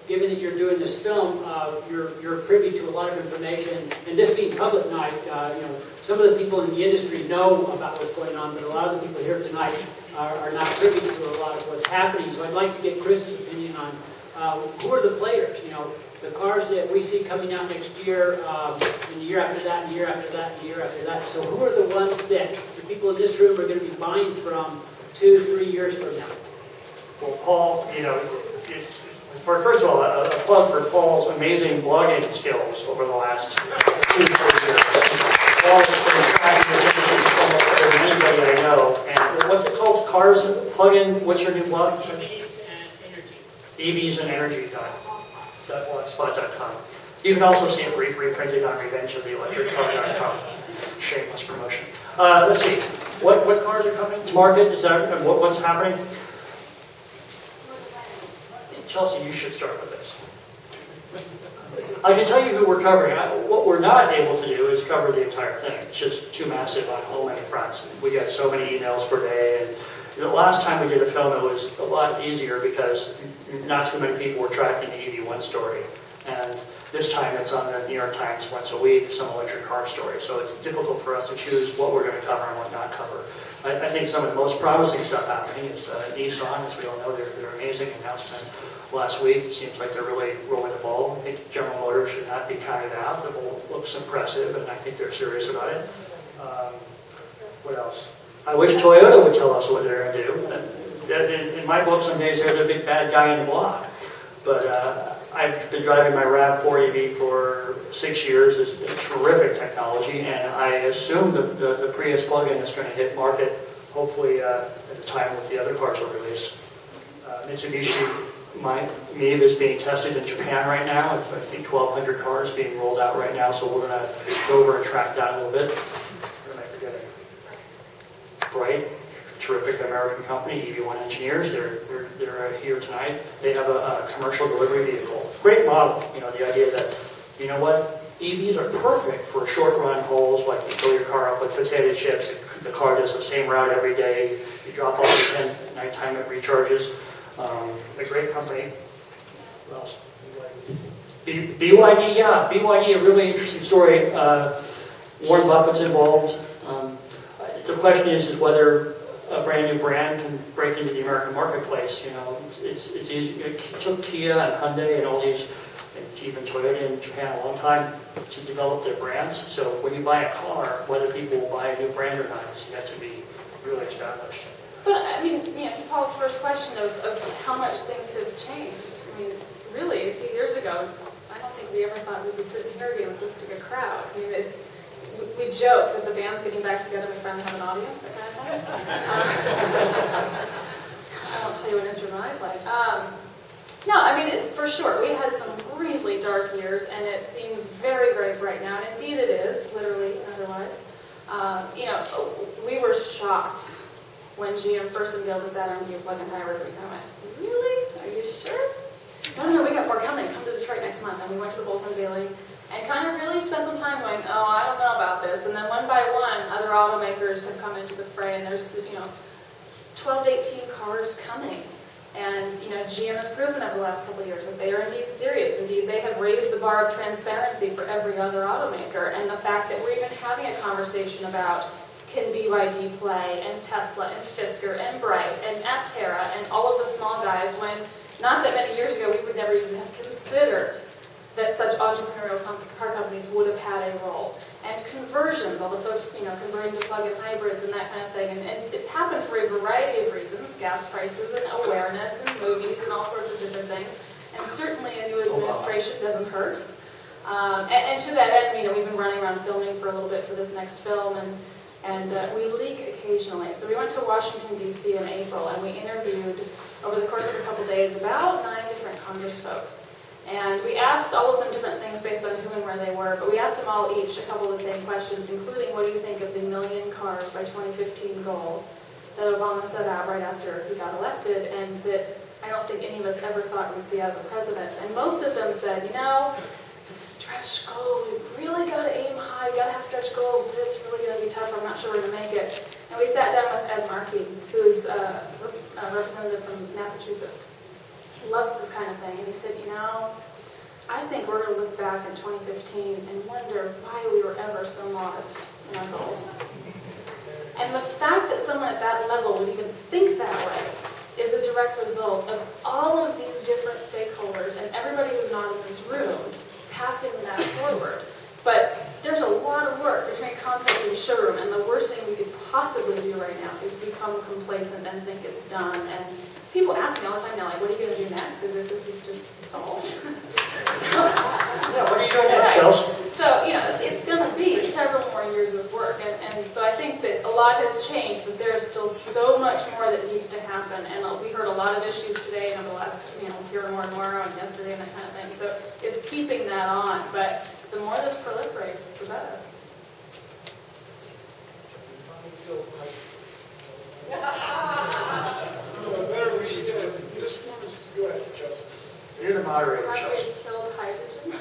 given that you're doing this film, you're privy to a lot of information, and this being public night, some of the people in the industry know about what's going on, but a lot of the people here tonight are not privy to a lot of what's happening. So I'd like to get Chris's opinion on who are the players, the cars that we see coming out next year, and the year after that, and the year after that, and the year after that. So who are the ones that the people in this room are going to be buying from 2-3 years from now? Well, Paul, first of all, a plug for Paul's amazing blogging skills over the last 2-3 years. Paul has been tracking this industry almost better than anybody I know. And what's it called? Cars Plug-in? What's your new blog? EVs and Energy. blogspot.com. You can also see it reprinted on revengeoftheelectriccar.com. Shameless promotion. Let's see. What cars are coming to market? Is that what's happening? Chelsea, you should start with this. I can tell you who we're covering. What we're not able to do is cover the entire thing. It's just too massive on so many fronts. We get so many emails per day. And the last time we did a film, it was a lot easier because not too many people were tracking the EV1 story. And this time it's on the New York Times once a week, some electric car story. So it's difficult for us to choose what we're going to cover and what not cover. I think some of the most promising stuff happening is Nissan, as we all know, their amazing announcement last week. It seems like they're really rolling the ball. I think General Motors should not be counted out. The whole looks impressive, and I think they're serious about it. What else? I wish Toyota would tell us what they're going to do. In my book, some days they're the big bad guy in the block. But I've been driving my RAV4 EV for 6 years. It's a terrific technology, and I assume the Prius plug-in is going to hit market, hopefully at the time that the other cars are released. Mitsubishi MiEV is being tested in Japan right now. I think 1,200 cars being rolled out right now, so we're going to go over and track that a little bit. What am I forgetting? Bright, terrific American company, EV1 engineers. They're here tonight. They have a commercial delivery vehicle. Great model. The idea that, EVs are perfect for short run hauls, like you fill your car up with potato chips. The car does the same route every day. You drop off your pen at nighttime, it recharges. A great company. What else? BYD, yeah. BYD, a really interesting story. Warren Buffett's involved. The question is whether a brand new brand can break into the American marketplace. It's easy. It took Kia and Hyundai and all these, and even Toyota in Japan a long time to develop their brands. So when you buy a car, whether people will buy a new brand or not, you have to be really established. But to Paul's first question of how much things have changed. Really, a few years ago, I don't think we ever thought we'd be sitting here again with this big a crowd. We joke that the band's getting back together and we finally have an audience, that kind of thing. I won't tell you what instrument I play. No, for sure, we had some really dark years, and it seems very, very bright now, and indeed it is, literally and otherwise. We were shocked when GM first unveiled the Saturn Vue plug-in hybrid. We kind of went, really? Are you sure? No, we got more coming. Come to Detroit next month. And we went to the Bulls unveiling and kind of really spent some time going, oh, I don't know about this. And then one by one, other automakers have come into the fray, and there's 12 to 18 cars coming. And GM has proven over the last couple of years that they are indeed serious. Indeed, they have raised the bar of transparency for every other automaker. And the fact that we're even having a conversation about can BYD play, and Tesla, and Fisker, and Bright, and Aptera, and all of the small guys, when not that many years ago we would never even have considered that such entrepreneurial car companies would have had a role. And conversions, all the folks, converting to plug-in hybrids and that kind of thing. And it's happened for a variety of reasons, gas prices and awareness and movies and all sorts of different things. And certainly a new administration doesn't hurt. And to that end, we've been running around filming for a little bit for this next film, and we leak occasionally. So we went to Washington, D.C. in April, and we interviewed, over the course of a couple days, about 9 different congressfolk. And we asked all of them different things based on who and where they were, but we asked them all each a couple of the same questions, including what do you think of the 1 million cars by 2015 goal that Obama set out right after he got elected, and that I don't think any of us ever thought we'd see out of the president. And most of them said, it's a stretch goal. We really got to aim high. We got to have stretch goals, but it's really going to be tough. I'm not sure we're going to make it. And we sat down with Ed Markey, who's a representative from Massachusetts. He loves this kind of thing. And he said, I think we're going to look back in 2015 and wonder why we were ever so modest in our goals. And the fact that someone at that level would even think that way is a direct result of all of these different stakeholders and everybody who's not in this room passing that forward. But there's a lot of work between concept and showroom, and the worst thing we could possibly do right now is become complacent and think it's done. And people ask me all the time now, what are you going to do next? As if this is just solved. What are you doing next, Chelsea? So, it's going to be several more years of work. And so I think that a lot has changed, but there's still so much more that needs to happen. And we heard a lot of issues today, and over the last, hearing more and more on yesterday and that kind of thing. So it's keeping that on. But the more this proliferates, the better. Better restate. This one is good, Chelsea. You're the moderator, Have Chelsea. we killed hydrogen?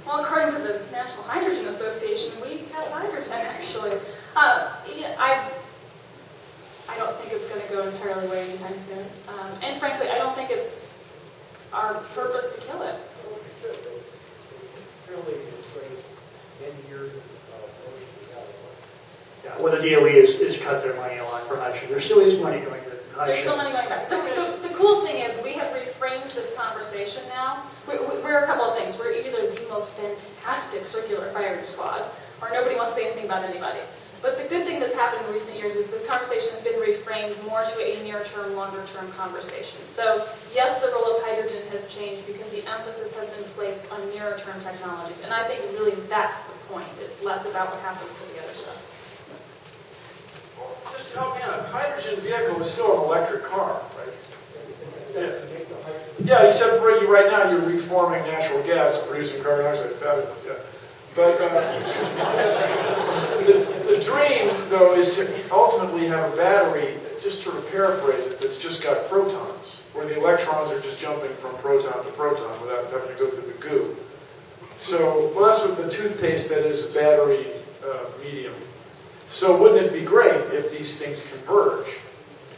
Well, according to the National Hydrogen Association, we have hydrogen, actually. I don't think it's going to go entirely away anytime soon. And frankly, I don't think it's our purpose to kill it. Apparently, it's raised many years of Yeah, well, the DOE is cut their money a lot for hydrogen. There still is money going to There's still hydrogen. money going back. The cool thing is we have reframed this conversation now. We're a couple of things. We're either the most fantastic circular firing squad, or nobody wants to say anything about anybody. But the good thing that's happened in recent years is this conversation has been reframed more to a near-term, longer-term conversation. So yes, the role of hydrogen has changed because the emphasis has been placed on nearer-term technologies. And I think really that's the point. It's less about what happens to the other stuff. Just help me out. A hydrogen vehicle is still an electric car, right? Yeah, you said right now you're reforming natural gas and producing carbon dioxide. Fabulous, yeah. But the dream, though, is to ultimately have a battery, just to paraphrase it, that's just got protons, where the electrons are just jumping from proton to proton without having to go through the goo. So, well, that's what the toothpaste that is a battery medium. So wouldn't it be great if these things converge?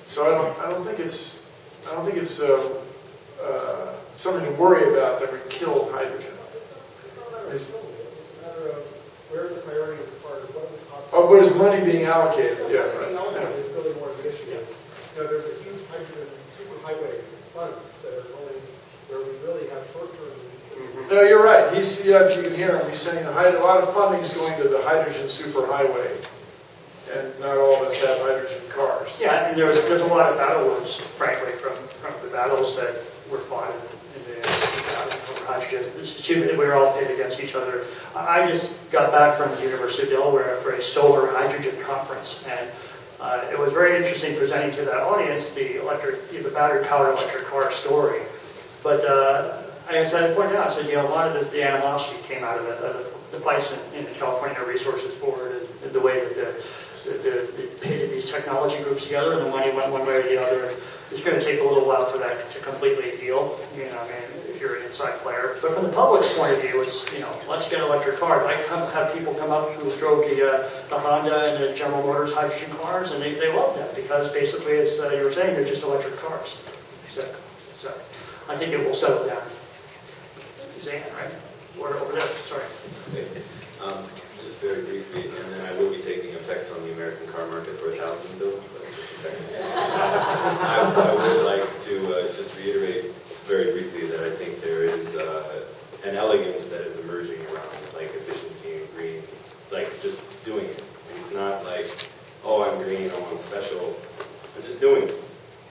So I don't think it's something to worry about that would kill hydrogen. It's a matter of where the priorities are part of what is the cost. Oh, but is money being allocated? Yeah, right. It's really more of an issue. There's a huge hydrogen superhighway funds that are going where we really have short-term needs. No, you're right. If you can hear him, he's saying a lot of funding is going to the hydrogen superhighway, and not all of us have hydrogen cars. Yeah, and there's a lot of battle wounds, frankly, from the battles that were fought in the 2000 over hydrogen. We were all pitted against each other. I just got back from the University of Delaware for a solar hydrogen conference, and it was very interesting presenting to that audience the battery-powered electric car story. But as I pointed out, I said, a lot of the animosity came out of the fights in the California Resources Board, and the way that they pitted these technology groups together, and the money went one way or the other. It's going to take a little while for that to completely heal, if you're an inside player. But from the public's point of view, it's, let's get electric cars. I have people come up who drove the Honda and the General Motors hydrogen cars, and they love that because basically, as you were saying, they're just electric cars. Exactly. So I think it will settle down. Zan, right? Or over there, sorry. Just very briefly, and then I will be taking effects on the American car market for 1,000, Bill, but in just a second. I would like to just reiterate very briefly that I think there is an elegance that is emerging around like efficiency and green, like just doing it. And it's not like, oh, I'm green, oh, I'm special. I'm just doing it,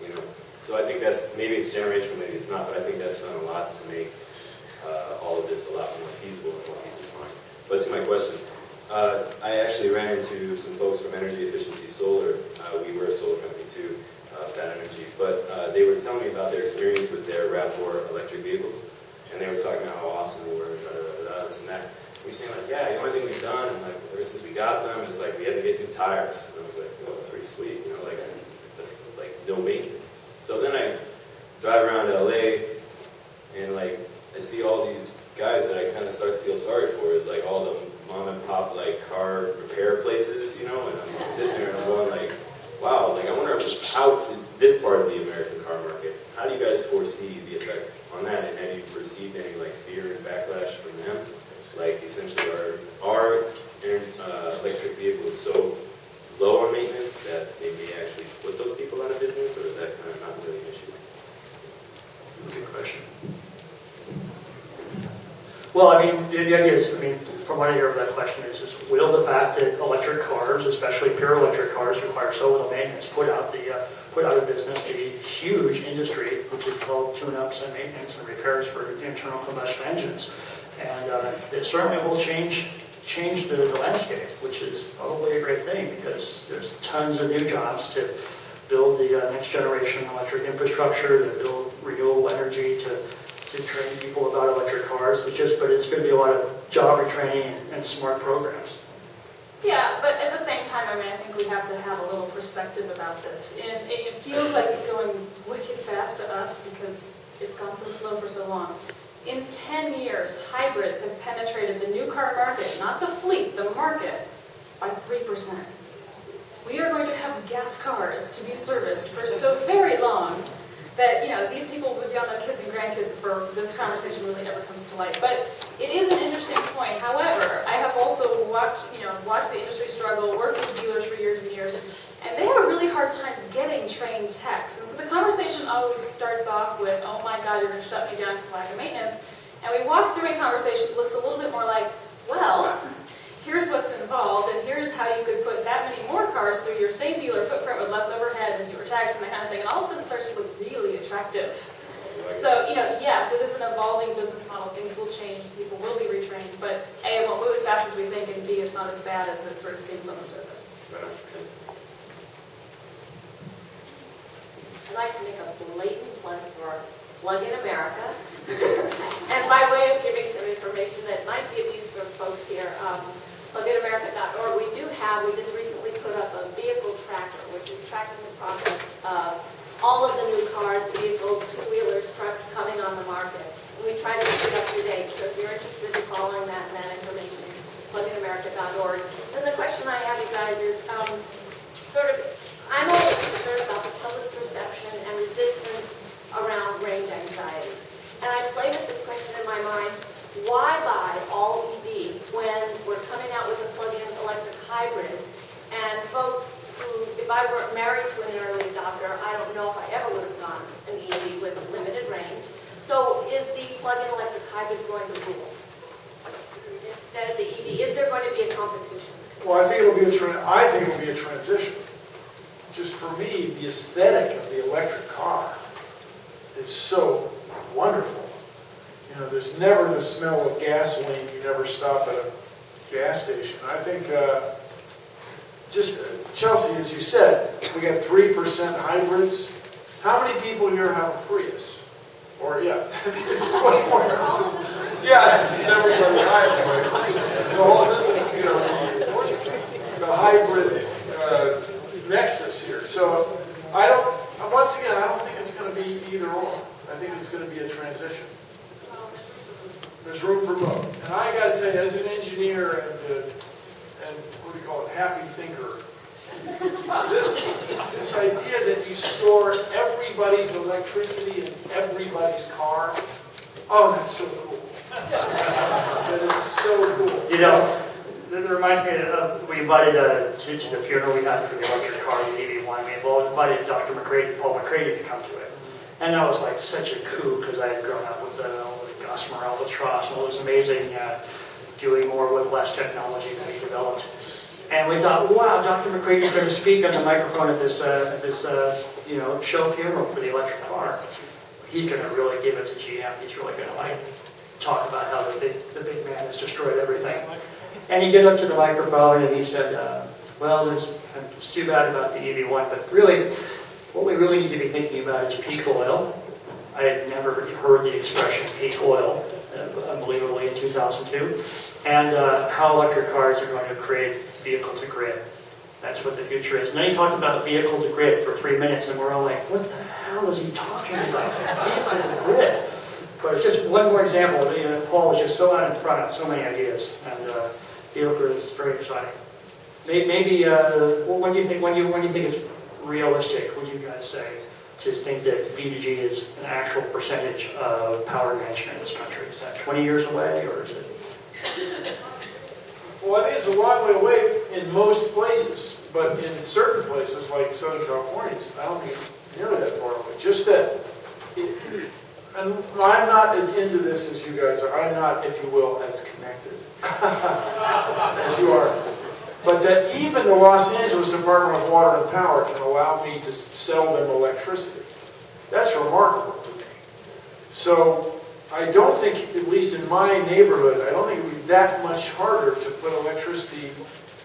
you know. So I think that's, maybe it's generational, maybe it's not, but I think that's done a lot to make all of this a lot more feasible in a lot of people's minds. But to my question, I actually ran into some folks from Energy Efficiency Solar. We were a solar company too, Fat Energy, but they were telling me about their experience with their RAV4 electric vehicles. And they were talking about how awesome they were, this and that. We were saying like, yeah, the only thing we've done, and like ever since we got them, is like we had to get new tires. And I was like, well, that's pretty sweet, you know, like that's like no maintenance. So then I drive around LA, and like I see all these guys that I kind of start to feel sorry for. Is like all the mom and pop like car repair places, you know, and I'm sitting there and I'm going like, wow, like I wonder how this part of the American car market, how do you guys foresee the effect on that, and have you perceived any like fear and backlash from them? Like essentially are electric vehicles so low on maintenance that they may actually put those people out of business, or is that kind of not really an issue? Good question. Well, I mean, the idea is, I mean, from what I hear of that question is will the fact that electric cars, especially pure electric cars, require so little maintenance, put out of business the huge industry, which is called tune-ups and maintenance and repairs for internal combustion engines. And it certainly will change the landscape, which is probably a great thing, because there's tons of new jobs to build the next generation electric infrastructure, to build renewable energy, to train people about electric cars. But it's going to be a lot of job retraining and smart programs. Yeah, but at the same time, I mean, I think we have to have a little perspective about this. And it feels like it's going wicked fast to us because it's gone so slow for so long. In 10 years, hybrids have penetrated the new car market, not the fleet, the market, by 3%. We are going to have gas cars to be serviced for so very long that, you know, these people will be on their kids and grandkids before this conversation really ever comes to light. But it is an interesting point. However, I have also watched the industry struggle, worked with dealers for years and years, and they have a really hard time getting trained techs. And so the conversation always starts off with, oh my God, you're going to shut me down to lack of maintenance. And we walk through a conversation that looks a little bit more like, well, here's what's involved, and here's how you could put that many more cars through your same dealer footprint with less overhead and fewer tax and that kind of thing, and all of a sudden it starts to look really attractive. So, you know, yes, it is an evolving business model. Things will change, people will be retrained, but A, it won't move as fast as we think, and B, it's not as bad as it sort of seems on the surface. I'd like to make a blatant plug for Plug-in America. And by way of giving some information that might be of use for folks here, pluginamerica.org, we just recently put up a vehicle tracker, which is tracking the progress of all of the new cars, vehicles, two-wheelers, trucks coming on the market. And we try to keep it up to date. So if you're interested in following that information, pluginamerica.org. Then the question I have, you guys, is I'm always concerned about the public perception and resistance around range anxiety. And I play with this question in my mind, why buy all EV when we're coming out with a plug-in electric hybrid? And folks who, if I were married to an early adopter, I don't know if I ever would have gone an EV with a limited range. So is the plug-in electric hybrid going to rule instead of the EV? Is there going to be a competition? Well, I think it'll be a transition. Just for me, the aesthetic of the electric car is so wonderful. You know, there's never the smell of gasoline. You never stop at a gas station. I think Chelsea, as you said, we got 3% hybrids. How many people here have a Prius? Or, yeah, this is what more. Yeah, this is everybody hybrid. This is, you know, the hybrid nexus here. So, once again, I don't think it's going to be either or. I think it's going to be a transition. There's room for both. And I got to tell you, as an engineer and what do you call it, happy thinker, this idea that you store everybody's electricity in everybody's car, oh, that's so cool. That is so cool. You know, it reminds me of, we invited to the funeral we had for the electric car, the EV one. We invited Paul McCready to come to it. And that was like such a coup, because I had grown up with Esmeralda truss, all those amazing doing more with less technology that he developed. And we thought, wow, Dr. McCready's going to speak on the microphone at this show funeral for the electric car. He's going to really give it to GM. He's really going to talk about how the big man has destroyed everything. And he get up to the microphone and he said, well, it's too bad about the EV1, but really, what we really need to be thinking about is peak oil. I had never heard the expression peak oil, unbelievably, in 2002, and how electric cars are going to create vehicle to grid. That's what the future is. And then he talked about vehicle to grid for 3 minutes, and we're all like, what the hell is he talking about? Vehicle to grid. But it's just one more example. Paul was just so out in front of so many ideas, and vehicle is very exciting. Maybe, when do you think it's realistic, would you guys say, to think that V2G is an actual percentage of power management in this country? Is that 20 years away, or is it? Well, I think it's a long way away in most places, but in certain places, like Southern California, I don't think it's nearly that far away. Just that, and I'm not as into this as you guys are. I'm not, if you will, as connected as you are. But that even the Los Angeles Department of Water and Power can allow me to sell them electricity. That's remarkable to me. So I don't think, at least in my neighborhood, I don't think it would be that much harder to put electricity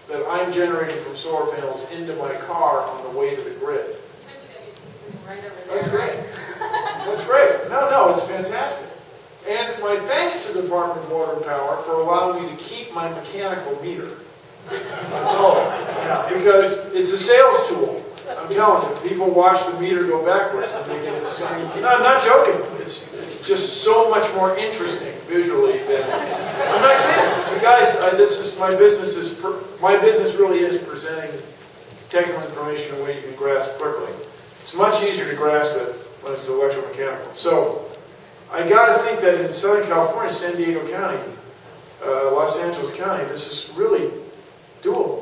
that I'm generating from solar panels into my car on the way to the grid. That's great. That's great. No, it's fantastic. And my thanks to the Department of Water and Power for allowing me to keep my mechanical meter. Because it's a sales tool. I'm telling you, people watch the meter go backwards. And they get no, I'm not joking. It's just so much more interesting visually than. I'm not kidding. You guys, this is my business. My business really is presenting technical information in a way you can grasp quickly. It's much easier to grasp it when it's electromechanical. So I got to think that in Southern California, San Diego County, Los Angeles County, this is really doable.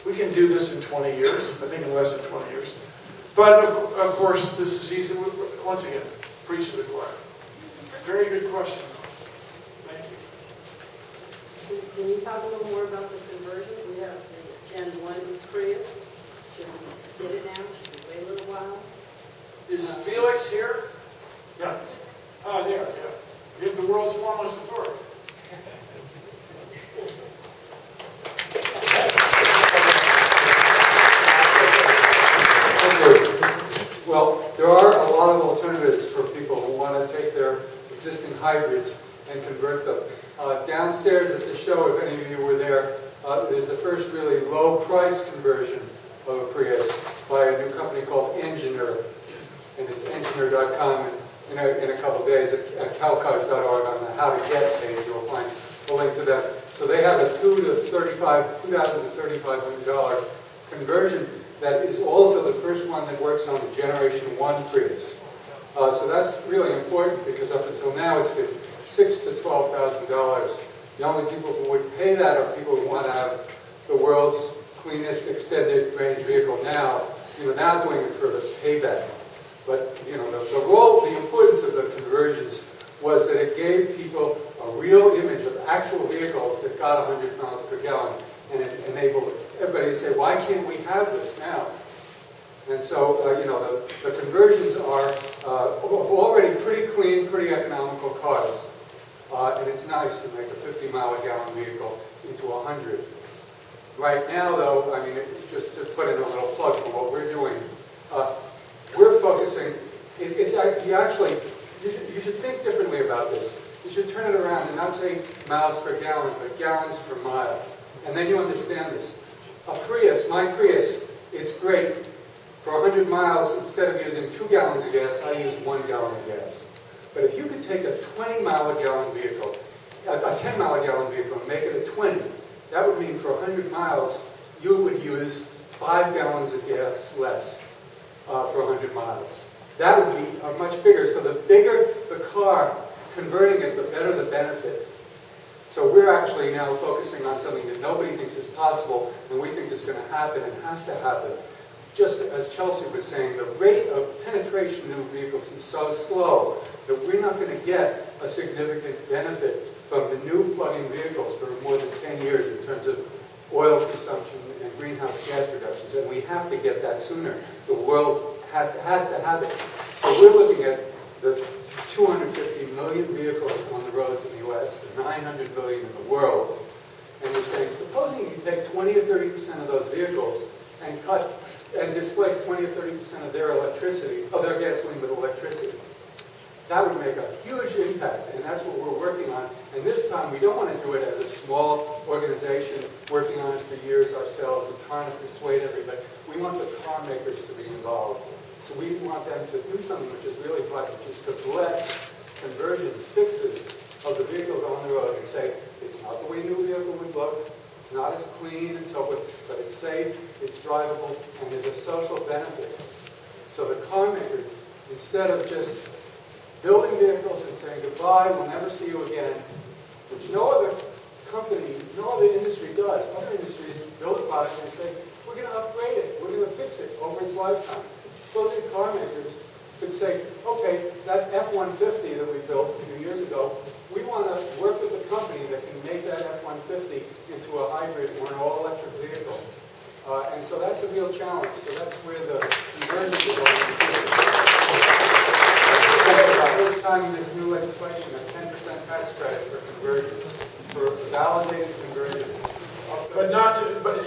We can do this in 20 years, I think in less than 20 years. But of course, this is easy. Once again, preach to the choir. Very good question. Thank you. Can you talk a little more about the conversions? We have the Gen 1 Prius. Should we get it now? Should we wait a little while? Is Felix here? Yeah. Ah, there, yeah. We have the world's foremost authority. Well, there are a lot of alternatives for people who want to take their existing hybrids and convert them. Downstairs at the show, if any of you were there, there's the first really low-price conversion of a Prius by a new company called Engineer, and it's engineer.com. And in a couple of days at calcars.org on the How to Get page, you'll find a link to them. So they have a $2,000 to $3,500 conversion that is also the first one that works on the Generation 1 Prius. So that's really important because up until now it's been $6,000 to $12,000. The only people who would pay that are people who want to have the world's cleanest extended range vehicle now, now doing it for the payback. But, the importance of the conversions was that it gave people a real image of actual vehicles that got 100 miles per gallon, and it enabled everybody to say, why can't we have this now? And so, the conversions are already pretty clean, pretty economical cars. And it's nice to make a 50-mile-a-gallon vehicle into 100. Right now, though, just to put in a little plug for what we're doing, we're focusing, you should think differently about this. You should turn it around and not say miles per gallon, but gallons per mile. And then you understand this. A Prius, my Prius, it's great. For 100 miles, instead of using 2 gallons of gas, I use 1 gallon of gas. But if you could take a 20-mile-a-gallon vehicle, a 10-mile-a-gallon vehicle, and make it a 20, that would mean for 100 miles, you would use 5 gallons of gas less for 100 miles. That would be much bigger. So the bigger the car, converting it, the better the benefit. So we're actually now focusing on something that nobody thinks is possible, and we think is going to happen and has to happen. just as Chelsea was saying, the rate of penetration of new vehicles is so slow that we're not going to get a significant benefit from the new plug-in vehicles for more than 10 years in terms of oil consumption and greenhouse gas reductions, and we have to get that sooner. The world has to have it. So we're looking at the 250 million vehicles on the roads in the U.S., the 900 million in the world, and we're saying, supposing you take 20 or 30% of those vehicles and displace 20 or 30% of their electricity, of their gasoline with electricity, that would make a huge impact, and that's what we're working on. And this time, we don't want to do it as a small organization working on it for years ourselves and trying to persuade everybody. We want the car makers to be involved. So we want them to do something which is really fun, which is to bless conversions, fixes of the vehicles on the road and say, it's not the way a new vehicle would look, it's not as clean and so forth, but it's safe, it's drivable, and there's a social benefit. So the car makers, instead of just building vehicles and saying goodbye, we'll never see you again, which no other company, no other industry does. Other industries build a product and say, we're going to upgrade it, we're going to fix it over its lifetime. Supposing car makers could say, okay, that F-150 that we built a few years ago, we want to work with a company that can make that F-150 into a hybrid or an all-electric vehicle. And so that's a real challenge. So that's where the conversion is going. First time in this new legislation, a 10% tax credit for conversions, for validated conversions. But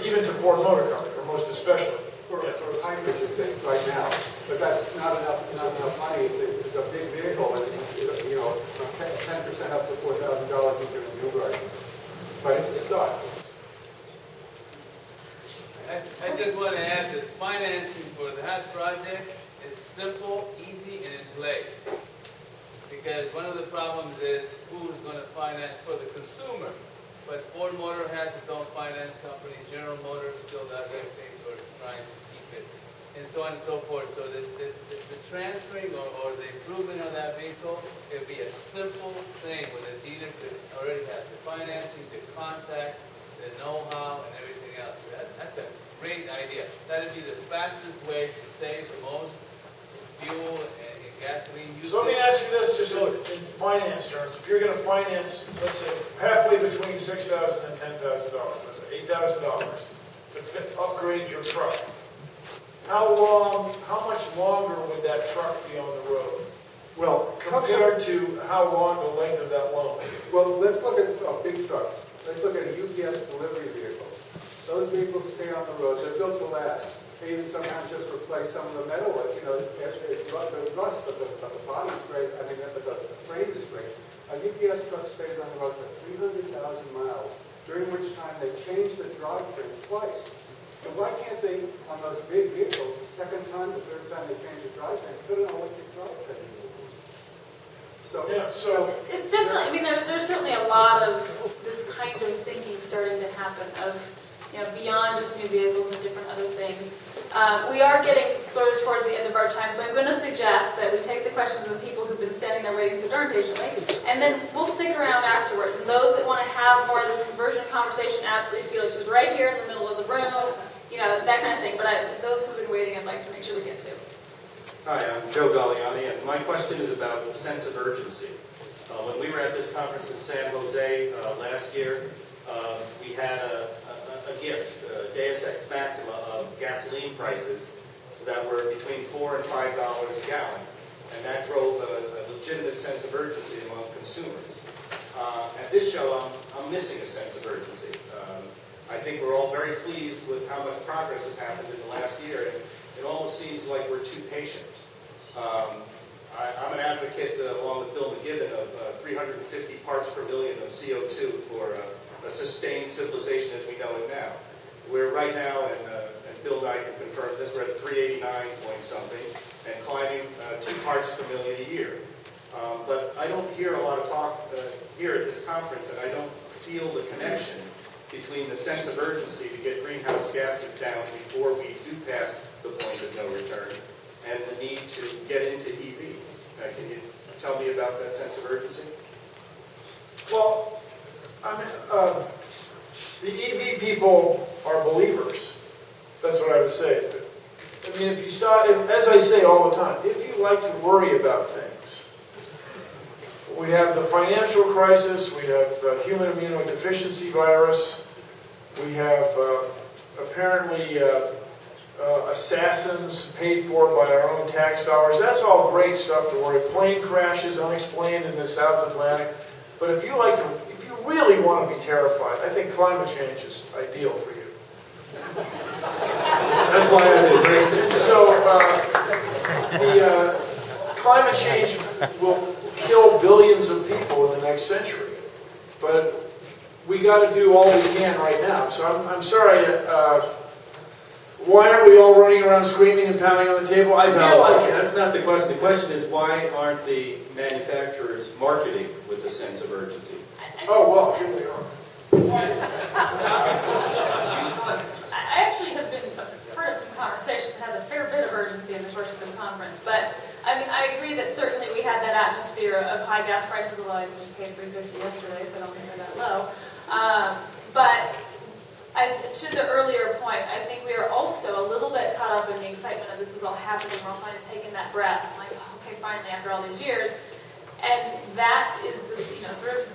even to Ford Motor Company, or most especially. For hybrids and things right now. But that's not enough money. It's a big vehicle, and you know, 10% up to $4,000 into a new version. But it's a start. I just want to add that financing for that project is simple, easy, and in place. Because one of the problems is who's going to finance for the consumer. But Ford Motor has its own finance company. General Motors still does everything for trying to keep it, and so on and so forth. So the transferring or the improvement of that vehicle, it'd be a simple thing where the dealer could already have the financing, the contact, the know-how, and everything else. That's a great idea. That'd be the fastest way to save the most fuel and gasoline usage. So let me ask you this, just in finance terms. If you're going to finance, let's say, halfway between $6,000 and $10,000, $8,000 to upgrade your truck, how much longer would that truck be on the road? Well, compared to how long the length of that loan? Well, let's look at a big truck. Let's look at a UPS delivery vehicle. Those vehicles stay on the road. They're built to last. They even sometimes just replace some of the metal, you know, the rust, but the body's great. I mean, but the frame is great. A UPS truck stays on the road for 300,000 miles, during which time they change the drivetrain twice. So why can't they, on those big vehicles, the second time, the third time they change the drivetrain, put an electric drivetrain in it? So, yeah, so it's definitely, I mean, there's certainly a lot of this kind of thinking starting to happen of, you know, beyond just new vehicles and different other things. We are getting sort of towards the end of our time, so I'm going to suggest that we take the questions of the people who've been standing there waiting so darn patiently, and then we'll stick around afterwards. And those that want to have more of this conversion conversation, absolutely, Felix is right here in the middle of the room, you know, that kind of thing. But those who've been waiting, I'd like to make sure we get to. Hi, I'm Joe Galliani, and my question is about the sense of urgency. When we were at this conference in San Jose last year, we had a gift, Deus Ex Maxima of gasoline prices that were between $4 and $5 a gallon, and that drove a legitimate sense of urgency among consumers. At this show, I'm missing a sense of urgency. I think we're all very pleased with how much progress has happened in the last year, and it almost seems like we're too patient. I'm an advocate, along with Bill McGibbon, of 350 parts per million of CO2 for a sustained civilization as we know it now. We're right now, and Bill Nye can confirm this, we're at 389 point something, and climbing 2 parts per million a year. But I don't hear a lot of talk here at this conference, and I don't feel the connection between the sense of urgency to get greenhouse gases down before we do pass the point of no return, and the need to get into EVs. Can you tell me about that sense of urgency? Well, I mean, the EV people are believers. That's what I would say. mean, if you start, as I say all the time, if you like to worry about things, we have the financial crisis, we have human immunodeficiency virus, we have apparently assassins paid for by our own tax dollars. That's all great stuff to worry. Plane crashes unexplained in the South Atlantic. But if you really want to be terrified, I think climate change is ideal for you. That's why I embraced it. So the climate change will kill billions of people in the next century. But we got to do all we can right now. So I'm sorry. Why aren't we all running around screaming and pounding on the table? I feel like it. That's not the question. The question is, why aren't the manufacturers marketing with a sense of urgency? Oh, well, here we are. I actually have been part of some conversations that had a fair bit of urgency in the course of this conference, but I mean, I agree that certainly we had that atmosphere of high gas prices, although I just paid $3.50 yesterday, so I don't think they're that low. But to the earlier point, I think we are also a little bit caught up in the excitement of this is all happening. We're all finally taking that breath, like, okay, finally, after all these years. And that is this, sort of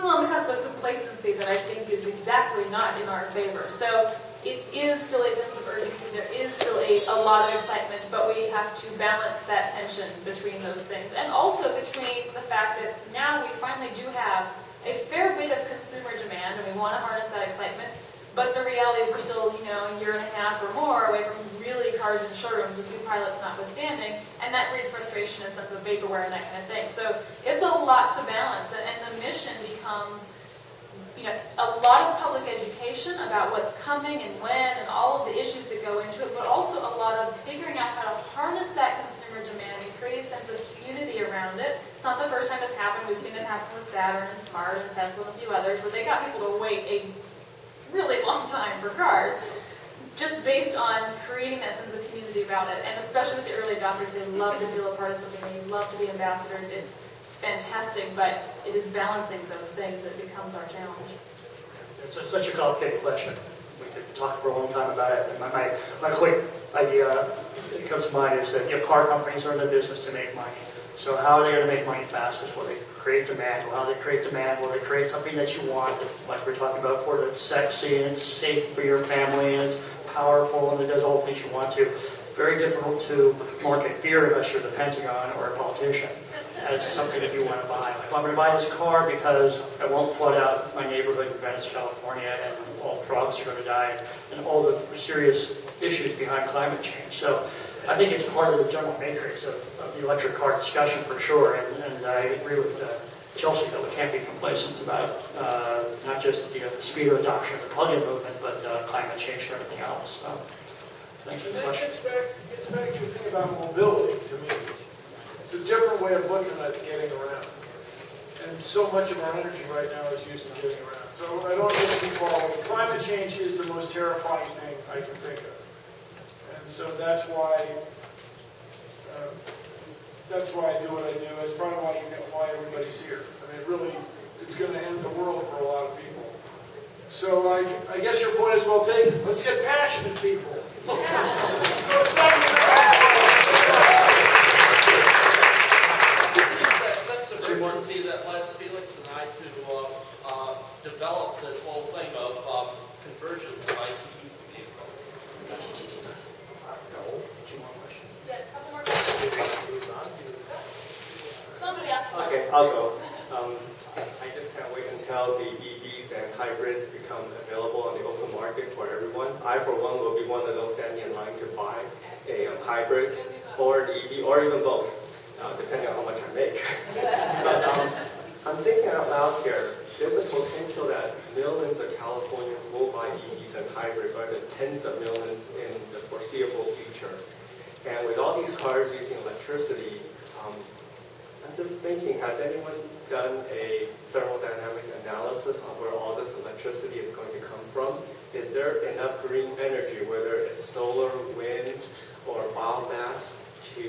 on the cusp of complacency that I think is exactly not in our favor. So it is still a sense of urgency. There is still a lot of excitement, but we have to balance that tension between those things. And also between the fact that now we finally do have a fair bit of consumer demand, and we want to harness that excitement. But the reality is we're still, a year and a half or more away from really cars in showrooms with new pilots notwithstanding, and that breeds frustration and sense of vaporware and that kind of thing. So it's a lot to balance, and the mission becomes, a lot of public education about what's coming and when and all of the issues that go into it, but also a lot of figuring out how to harness that consumer demand and create a sense of community around it. It's not the first time it's happened. We've seen it happen with Saturn and Smart and Tesla and a few others, where they got people to wait a really long time for cars, just based on creating that sense of community about it. And especially with the early adopters, they love to feel a part of something, they love to be ambassadors. It's fantastic, but it is balancing those things that becomes our challenge. It's such a complicated question. We could talk for a long time about it. And my quick idea that comes to mind is that car companies are in the business to make money. So how are they going to make money fastest? Will they create demand? Well, how do they create demand? Will they create something that you want, like we're talking about before, that's sexy and it's safe for your family and it's powerful and it does all the things you want to? Very difficult to market fear unless you're the Pentagon or a politician as something that you want to buy. Like, well, I'm going to buy this car because I won't flood out my neighborhood in Venice, California, and all frogs are going to die, and all the serious issues behind climate change. So I think it's part of the general matrix of the electric car discussion for sure, and I agree with Chelsea that we can't be complacent about not just the speed of adoption of the plug-in movement, but climate change and everything else. So, thanks for the question. Gets back to the thing about mobility, to me. It's a different way of looking at getting around. And so much of our energy right now is used in getting around. So I don't get too far away. Climate change is the most terrifying thing I can think of. And so that's why I do what I do. It's probably why everybody's here. I mean, really, it's going to end the world for a lot of people. So I guess your point is well taken. Let's get passionate people. Let's go to That sense of urgency that led Felix and I to develop this whole thing of conversion of ICE vehicles. Yeah, a couple more questions. Somebody asked a question. Okay, I'll go. I just can't wait until the EVs and hybrids become available on the open market for everyone. I, for one, will be one of those standing in line to buy a hybrid or an EV or even both, depending on how much I make. But I'm thinking out loud here. There's a potential that millions of Californians will buy EVs and hybrids, or even tens of millions in the foreseeable future. And with all these cars using electricity, I'm just thinking, has anyone done a thermodynamic analysis on where all this electricity is going to come from? Is there enough green energy, whether it's solar, wind, or biomass, to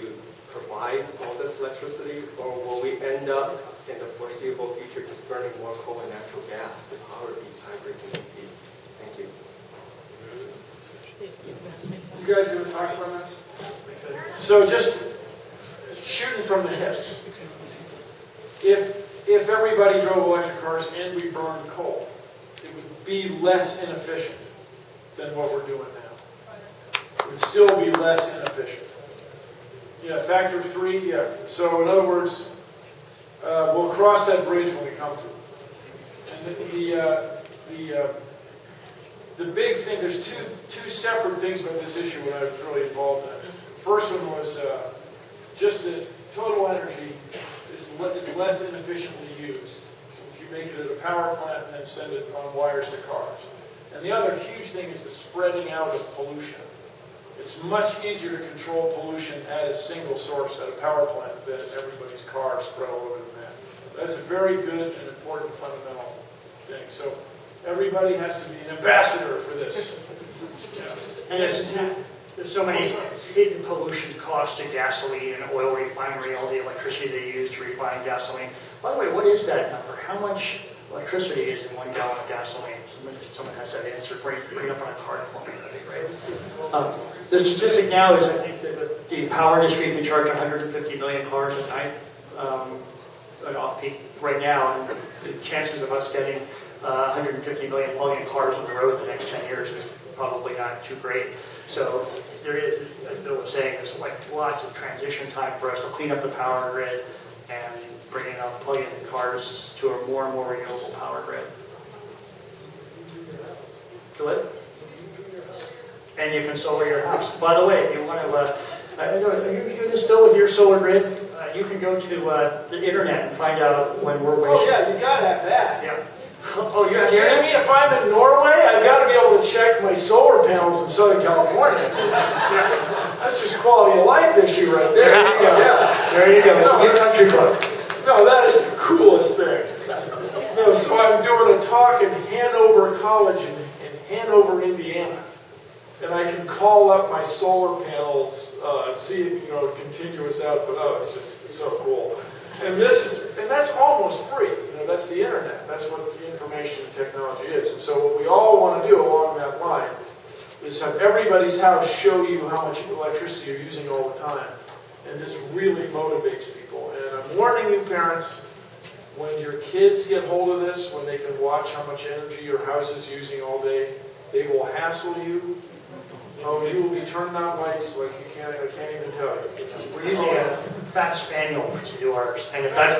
provide all this electricity? Or will we end up in the foreseeable future just burning more coal and natural gas to power these hybrids and EVs? Thank you. You guys going to talk about that? So just shooting from the hip. If everybody drove electric cars and we burned coal, it would be less inefficient than what we're doing now. It would still be less inefficient. Yeah, factor of 3, yeah. So in other words, we'll cross that bridge when we come to it. And the big thing, there's two separate things about this issue when I was really involved in it. The first one was just that total energy is less inefficiently used if you make it at a power plant and then send it on wires to cars. And the other huge thing is the spreading out of pollution. It's much easier to control pollution at a single source at a power plant than everybody's car spread all over the map. That's a very good and important fundamental thing. So everybody has to be an ambassador for this. And there's so many hidden pollution costs to gasoline and oil refinery, all the electricity they use to refine gasoline. By the way, what is that number? How much electricity is in 1 gallon of gasoline? If someone has that answer, bring it up on a card for me, that'd be great. The statistic now is, I think, that the power industry can charge 150 million cars at night, an off-peak right now, and the chances of us getting 150 million plug-in cars on the road in the next 10 years is probably not too great. So there is, as Bill was saying, there's like lots of transition time for us to clean up the power grid and bringing up plug-in cars to a more and more renewable power grid. Good? And you can solar your house. By the way, if you want to, you do this, Bill, with your solar grid, you can go to the internet and find out when we're wasting. Oh yeah, you gotta have that. Yeah. Oh, you're kidding me? If I'm in Norway, I've got to be able to check my solar panels in Southern California. That's just quality of life issue right there. There you go. Yeah. There you go. It's a good country club. No, that is the coolest thing. No, so I'm doing a talk in Hanover College in Hanover, Indiana. And I can call up my solar panels, see it, continuous output. Oh, it's so cool. And that's almost free. That's the internet. That's what the information technology is. And so what we all want to do along that line is have everybody's house show you how much electricity you're using all the time. And this really motivates people. And I'm warning you, parents, when your kids get hold of this, when they can watch how much energy your house is using all day, they will hassle you. Oh, you will be turning out lights like I can't even tell you. We're using a fat spaniel to do ours. And if that's,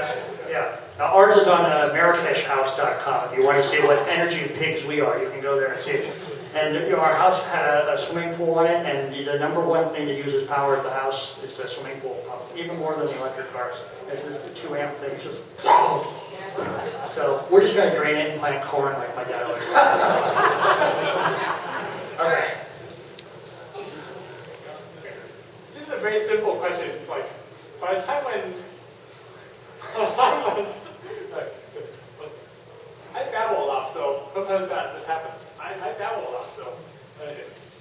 yeah. Now ours is on amerifishhouse.com. If you want to see what energy pigs we are, you can go there and see it. And our house had a swimming pool in it, and the number one thing that uses power at the house is the swimming pool pump, even more than the electric cars. It's the 2 amp thing. It's just so we're just going to drain it and plant corn like my dad always said. All right. This is a very simple question. It's like, by the time when I babble a lot, so sometimes this happens. I babble a lot, so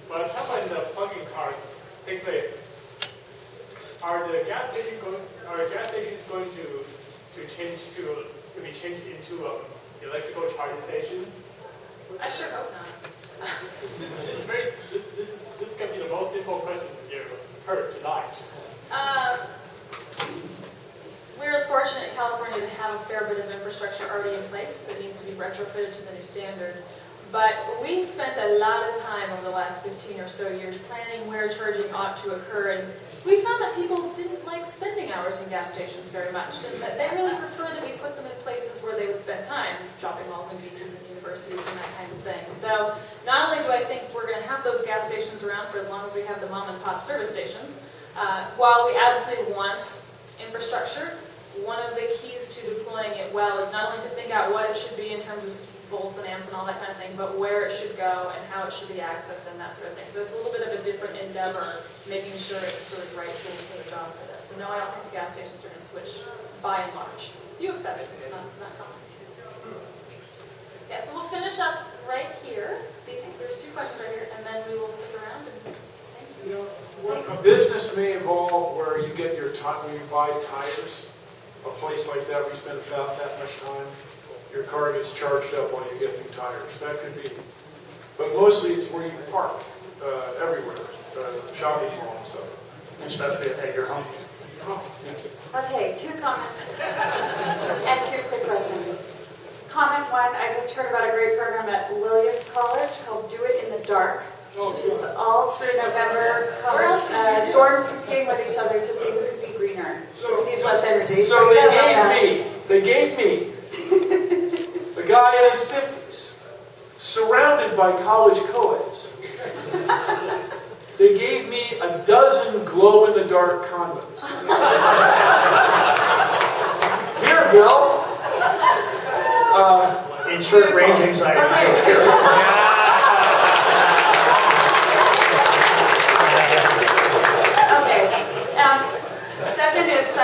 by the time when the plug-in cars take place, are gas stations going to be changed into electrical charging stations? I sure hope not. This is going to be the most simple question you've heard tonight. We're fortunate in California to have a fair bit of infrastructure already in place that needs to be retrofitted to the new standard. But we spent a lot of time over the last 15 or so years planning where charging ought to occur, and we found that people didn't like spending hours in gas stations very much, and that they really prefer that we put them in places where they would spend time, shopping malls and beaches and universities and that kind of thing. So not only do I think we're going to have those gas stations around for as long as we have the mom and pop service stations, while we absolutely want infrastructure, one of the keys to deploying it well is not only to think out what it should be in terms of volts and amps and all that kind of thing, but where it should go and how it should be accessed and that sort of thing. So it's a little bit of a different endeavor, making sure it's sort of right tool for the job for this. So no, I don't think the gas stations are going to switch by and large. Few exceptions, not common. Yeah, so we'll finish up right here. There's 2 questions right here, and then we will stick around and thank you. A business may evolve where you get your when you buy tires, a place like that where you spend about that much time, your car gets charged up while you get new tires. That could be, but mostly it's where you park everywhere, shopping mall and stuff. especially at your home. Okay, 2 comments and 2 quick questions. Comment 1, I just heard about a great program at Williams College called Do It in the Dark, which is all through November. College dorms competing with each other to see who could be greener, who needs less energy. So they gave me a guy in his 50s, surrounded by college co-eds. They gave me a dozen glow-in-the-dark condoms. Here, Bill. Insert range anxiety. Okay. Second is,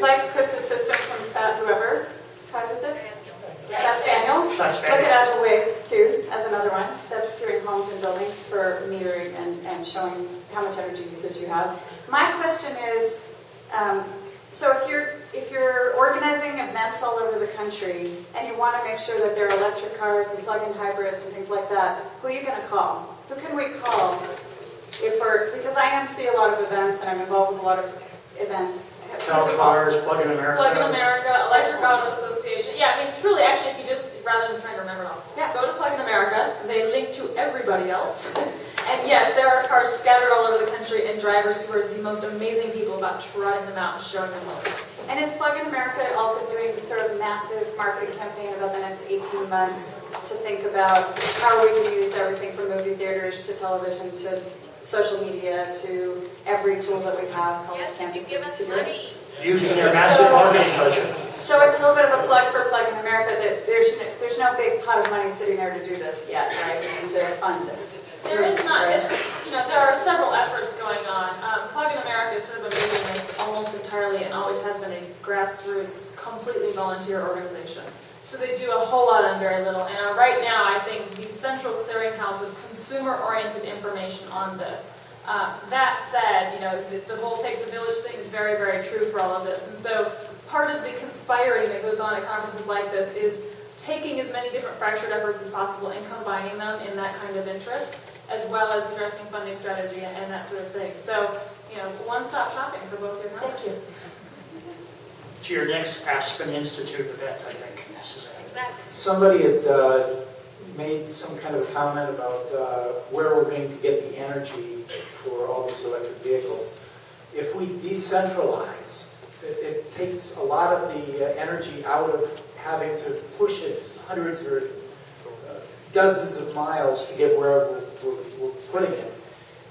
like Chris's system from Fat Whoever. What was it? Fat Spaniel. Look at Agile Waves too, as another one. That's doing homes and buildings for metering and showing how much energy usage you have. My question is, so if you're organizing events all over the country and you want to make sure that there are electric cars and plug-in hybrids and things like that, who are you going to call? Who can we call? Because I see a lot of events and I'm involved with a lot of events. Cal Cars, Plug-in America. Plug-in America, Electric Auto Association. Yeah, I mean, truly, actually, if you just, rather than trying to remember it all, go to Plug-in America. They link to everybody else. And yes, there are cars scattered all over the country and drivers who are the most amazing people about trotting them out and showing them what's up. And is Plug-in America also doing sort of massive marketing campaign about the next 18 months to think about how we can use everything from movie theaters to television to social media to every tool that we have, college campuses to do it? Using their massive marketing budget. So it's a little bit of a plug for Plug-in America that there's no big pot of money sitting there to do this yet, right, and to fund this. There is not, there are several efforts going on. Plug-in America is sort of amazing. It's almost entirely and always has been a grassroots, completely volunteer organization. So they do a whole lot on very little. And right now, I think the central clearinghouse of consumer-oriented information on this. That said, the whole takes a village thing is very, very true for all of this. And so part of the conspiring that goes on at conferences like this is taking as many different fractured efforts as possible and combining them in that kind of interest, as well as addressing funding strategy and that sort of thing. So, one-stop shopping for both your companies. Thank you. To your next Aspen Institute event, I think, Suzanne. Exactly. Somebody had made some kind of a comment about where we're going to get the energy for all these electric vehicles. If we decentralize, it takes a lot of the energy out of having to push it hundreds or dozens of miles to get where we're putting it.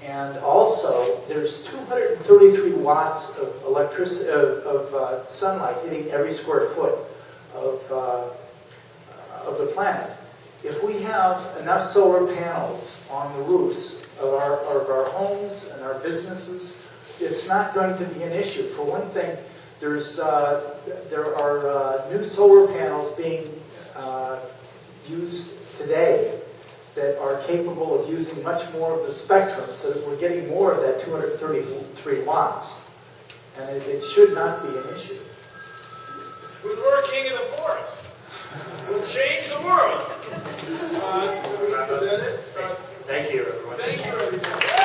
And also, there's 233 watts of electricity, of sunlight hitting every square foot of the planet. If we have enough solar panels on the roofs of our homes and our businesses, it's not going to be an issue. For one thing, there are new solar panels being used today that are capable of using much more of the spectrum, so that we're getting more of that 233 watts. And it should not be an issue. When we're king of the forest, we'll change the world. Is that it? Thank you, everyone. Thank you, everybody.